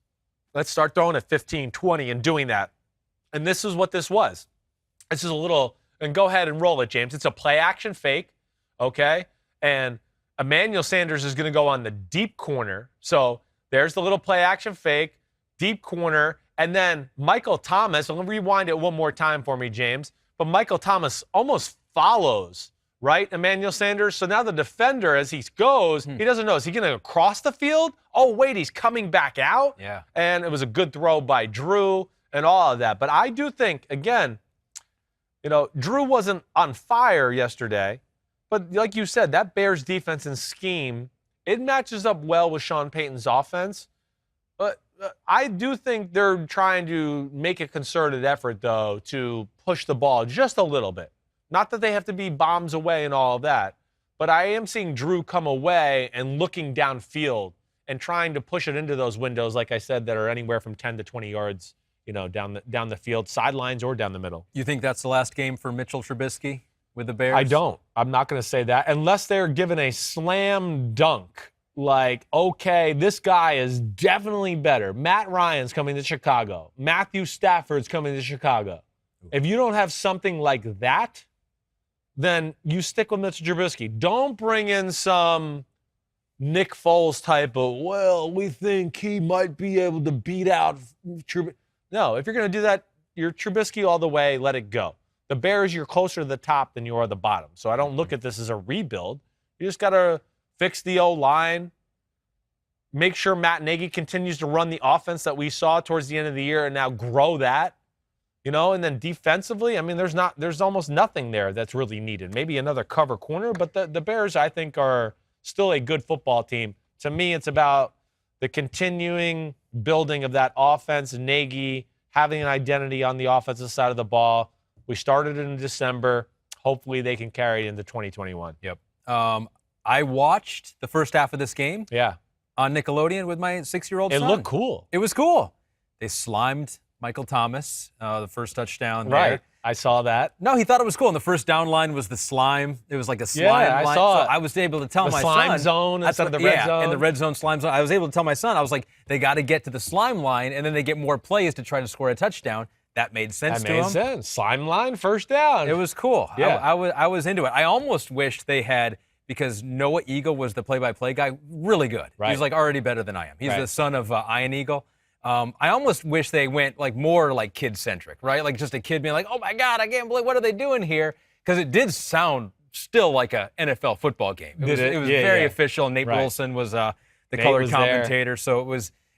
Let's start throwing at 15, 20 and doing that. And this is what this was. This is a little, and go ahead and roll it, James. It's a play action fake, okay? And Emmanuel Sanders is going to go on the deep corner. So there's the little play action fake, deep corner. And then Michael Thomas, I'm going to rewind it one more time for me, James. But Michael Thomas almost follows, right, Emmanuel Sanders? So now the defender, as he goes, he doesn't know. Is he going to across the field? Oh, wait, he's coming back out? Yeah. And it was a good throw by Drew and all of that. But I do think, again, you know, Drew wasn't on fire yesterday. But like you said, that Bears defense and scheme, it matches up well with Sean Payton's offense. But I do think they're trying to make a concerted effort, though, to push the ball just a little bit. Not that they have to be bombs away and all of that, but I am seeing Drew come away and looking downfield and trying to push it into those windows, like I said, that are anywhere from 10 to 20 yards, you know, down the field, sidelines or down the middle. You think that's the last game for Mitchell Trubisky with the Bears? I don't. I'm not going to say that unless they're given a slam dunk. Like, okay, this guy is definitely better. Matt Ryan's coming to Chicago. Matthew Stafford's coming to Chicago. If you don't have something like that, then you stick with Mitchell Trubisky. Don't bring in some Nick Foles type of, well, we think he might be able to beat out Trubisky. No, if you're going to do that, you're Trubisky all the way, let it go. The Bears, you're closer to the top than you are the bottom. So I don't look at this as a rebuild. You just got to fix the O-line, make sure Matt Nagy continues to run the offense that we saw towards the end of the year and now grow that. You know, and then defensively, I mean, there's almost nothing there that's really needed. Maybe another cover corner, but the Bears, I think, are still a good football team. To me, it's about the continuing building of that offense, Nagy having an identity on the offensive side of the ball. We started in December. Hopefully they can carry it into 2021. Yep. I watched the first half of this game on Nickelodeon with my 6-year-old son. It looked cool. It was cool. They slimed Michael Thomas, the first touchdown there. Right. I saw that. No, he thought it was cool. And the first down line was the slime. It was like a slime Yeah, line. I saw so it. I was able to tell The my slime son. zone instead of the red zone. And the red zone slime zone. I was able to tell my son, I was like, they got to get to the slime line, and then they get more plays to try to score a touchdown. that made sense That to made him. sense. Slime line, first down. It was cool. Yeah. I was into it. I almost wished they had, because Noah Eagle was the play-by-play guy, really good. Right. He's like already better than I am. He's Right. the son of Ian Eagle. I almost wish they went like more like kid-centric, right? Like just a kid being like, oh my God, I can't believe, what are they doing here? Because it did sound still like a NFL football game. It was very official. Nate Right. Wilson was the Nate color was commentator, so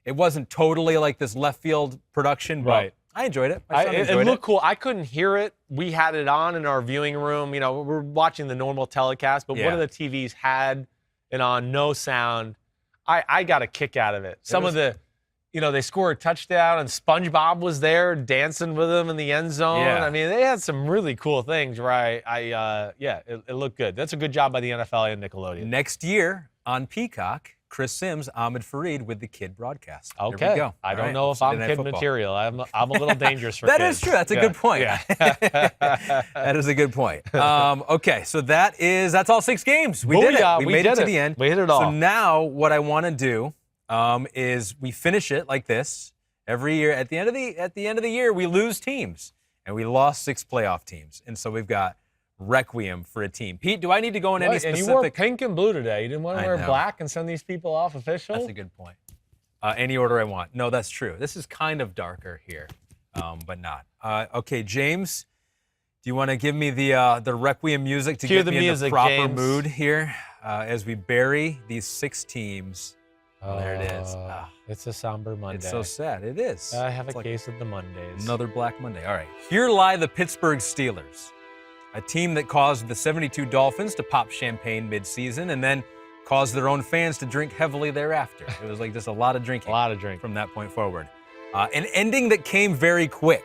it wasn't totally like this left field production, but Right. I enjoyed it. My son It enjoyed looked cool. I couldn't hear it. We had it on in our viewing room. You know, we're watching the normal telecast, but one of the TVs had it on, no sound. I got a kick out of it. Some of the, you know, they scored a touchdown and SpongeBob was there dancing with them in the end zone. Yeah. I mean, they had some really cool things, right? It looked good. That's a good job by the NFL and Nickelodeon. Next year on Peacock, Chris Sims, Ahmed Fareed with the kid broadcast. There Okay. we go. I All don't right. know if Sunday I'm Night kid Football. material. I'm a little dangerous for That kids. is true. That's a good point. Yeah. That is a good point. Okay, so that's all 6 games. We did it. Booyah, We we made it did to it. the end. We hit it all. So now what I want to do is we finish it like this. Every year at the end of the year we lose teams, and we lost 6 playoff teams, and so we've got Requiem for a Team. Pete, do I need to go in any specific? And you wore pink and blue today. You didn't want to I wear know. black and send these people off official? That's a good point. Any order I want. No, that's true. This is kind of darker here, but not. Okay, James, do you want to give me the Requiem music to Cue get the me in music, the proper James. mood here as we bury these 6 teams? Oh, there it is. It's a somber Monday. It's so sad. It is. I have It's a like case of the Mondays. another Black Monday. All right. Here lie the Pittsburgh Steelers, a team that caused the 72 Dolphins to pop champagne mid-season and then caused their own fans to drink heavily thereafter. It was like just a lot of drinking. A lot of drink. From that point forward. An ending that came very quick,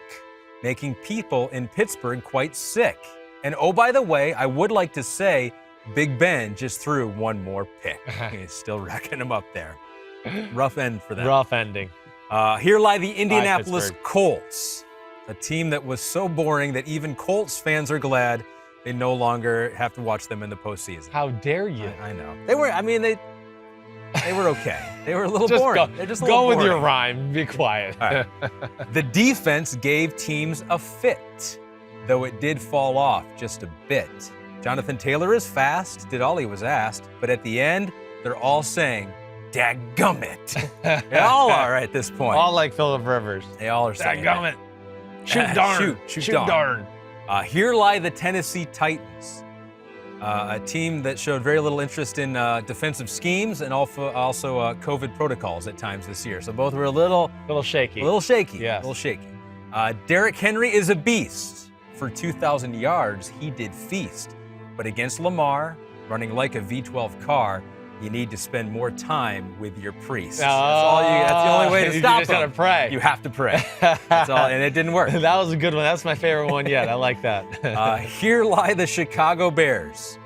making people in Pittsburgh quite sick. And oh, by the way, I would like to say Big Ben just threw one more pick. He's still racking them up there. Rough end for them. Rough ending. Here lie the Indianapolis Pittsburgh. Colts, a team that was so boring that even Colts fans are glad they no longer have to watch them in the postseason. How dare you? I know. They were okay. They were a little Just boring. They're just a go little with boring. your rhyme. Be quiet. All right. The defense gave teams a fit, though it did fall off just a bit. Jonathan Taylor is fast, did all he was asked, but at the end, they're all saying, "Dadgummit." They all are at this point. All like Phillip Rivers. They all are saying Dadgummit. Shoot darn. Shoot darn. Here lie the Tennessee Titans, a team that showed very little interest in defensive schemes and also COVID protocols at times this year. So both were a little shaky. A little shaky. Yes. A little shaky. Derrick Henry is a beast. For 2,000 yards, he did feast. But against Lamar, running like a V12 car, you need to spend more time with your priest. That's the only way to stop You just gotta him. pray. You have to pray. That's all, and it didn't work. That was a good one. That's my favorite one yet. I like that. Here lie the Chicago Bears,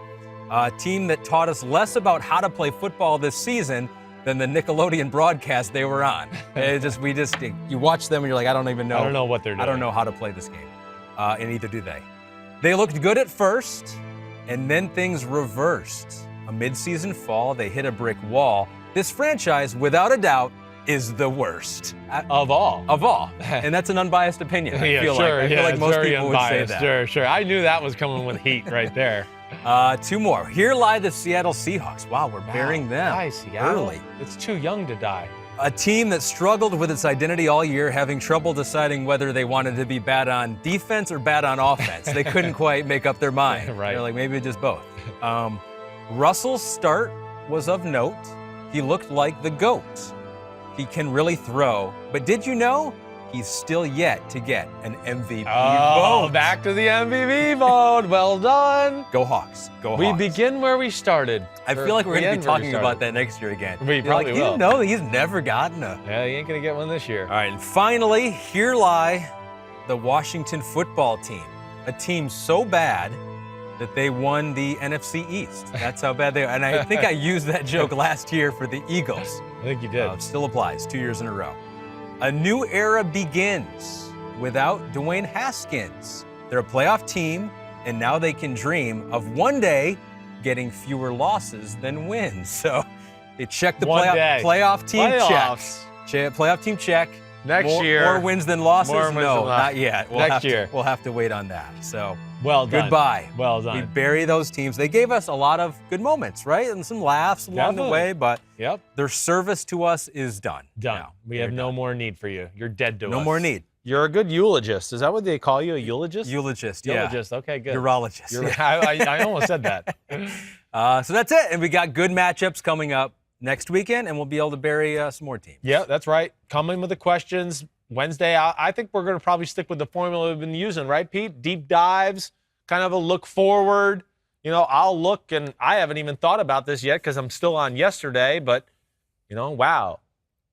a team that taught us less about how to play football this season than the Nickelodeon broadcast they were on. You watch them and you're like, I don't even know. I don't know what they're doing. I don't know how to play this game, and neither do they. They looked good at first, and then things reversed. A midseason fall, they hit a brick wall. This franchise, without a doubt, is the worst. Of all. Of all. And that's an unbiased opinion, I feel like. I feel like it's most very people would say unbiased. that. Sure. I knew that was coming with heat right there. 2 more. Here lie the Seattle Seahawks. Wow, we're burying them Why, Seattle? early. It's too young to die. A team that struggled with its identity all year, having trouble deciding whether they wanted to be bad on defense or bad on offense. They couldn't quite make up their mind. Right. They're like, maybe just both. Russell's start was of note. He looked like the GOAT. He can really throw. But did you know he's still yet to get an MVP vote? Back to the MVP vote. Well done. Go Hawks. Go We Hawks. begin where we started. I feel like we're going to be talking about that next year again. We You're probably like, will. You know he's never gotten a... Yeah, he ain't going to get one this year. All right, and finally, here lie the Washington football team, a team so bad that they won the NFC East. That's how bad they are. And I think I used that joke last year for the Eagles. I think you did. Still applies 2 years in a row. A new era begins without Dwayne Haskins. They're a playoff team, and now they can dream of one day getting fewer losses than wins. So they checked the One day. playoff team Playoffs. check. Playoff team check. Next year. More wins than losses? More wins No, than losses. not yet. Next year. We'll have to wait on that. So, well done. goodbye. Well done. We bury those teams. They gave us a lot of good moments, right? And some laughs along the way, but their service to us is done. Done. Now. We have no more need for you. You're dead to us. No more need. You're a good eulogist. Is that what they call you, a eulogist? Eulogist, yeah. Eulogist, okay, good. Urologist. I almost said that. So that's it. And we got good matchups coming up next weekend, and we'll be able to bury some more teams. Yeah, that's right. Come in with the questions. Wednesday, I think we're going to probably stick with the formula we've been using, right, Pete? Deep dives, kind of a look forward. You know, I'll look, and I haven't even thought about this yet because I'm still on yesterday, but, you know, wow.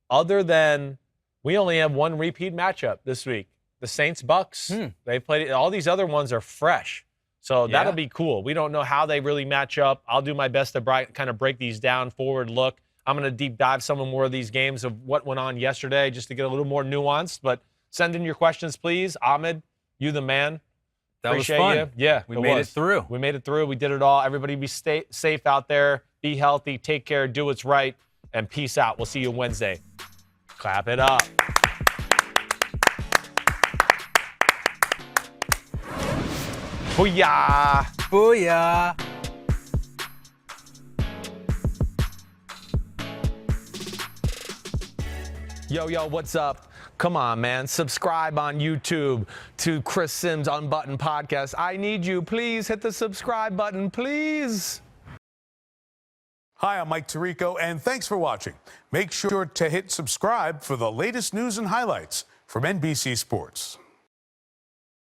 Other than we only have one repeat matchup this week, the Saints-Bucks. They played it. All these other ones are fresh. So that'll be cool. We don't know how they really match up. I'll do my best to kind of break these down, forward look. I'm going to deep dive some more of these games of what went on yesterday just to get a little more nuanced. But send in your questions, please. Ahmed, you the man. That Appreciate was fun. You. Yeah, we made it through. We made it through. We did it all. Everybody be safe out there. Be healthy. Take care. Do what's right. And peace out. We'll see you Wednesday. Clap it up. Booyah! Booyah! Yo, what's up? Come on, man. Subscribe on YouTube to Chris Sims Unbuttoned Podcast. I need you. Please hit the subscribe button, please. Hi, I'm Mike Tirico, and thanks for watching. Make sure to hit subscribe for the latest news and highlights from NBC Sports.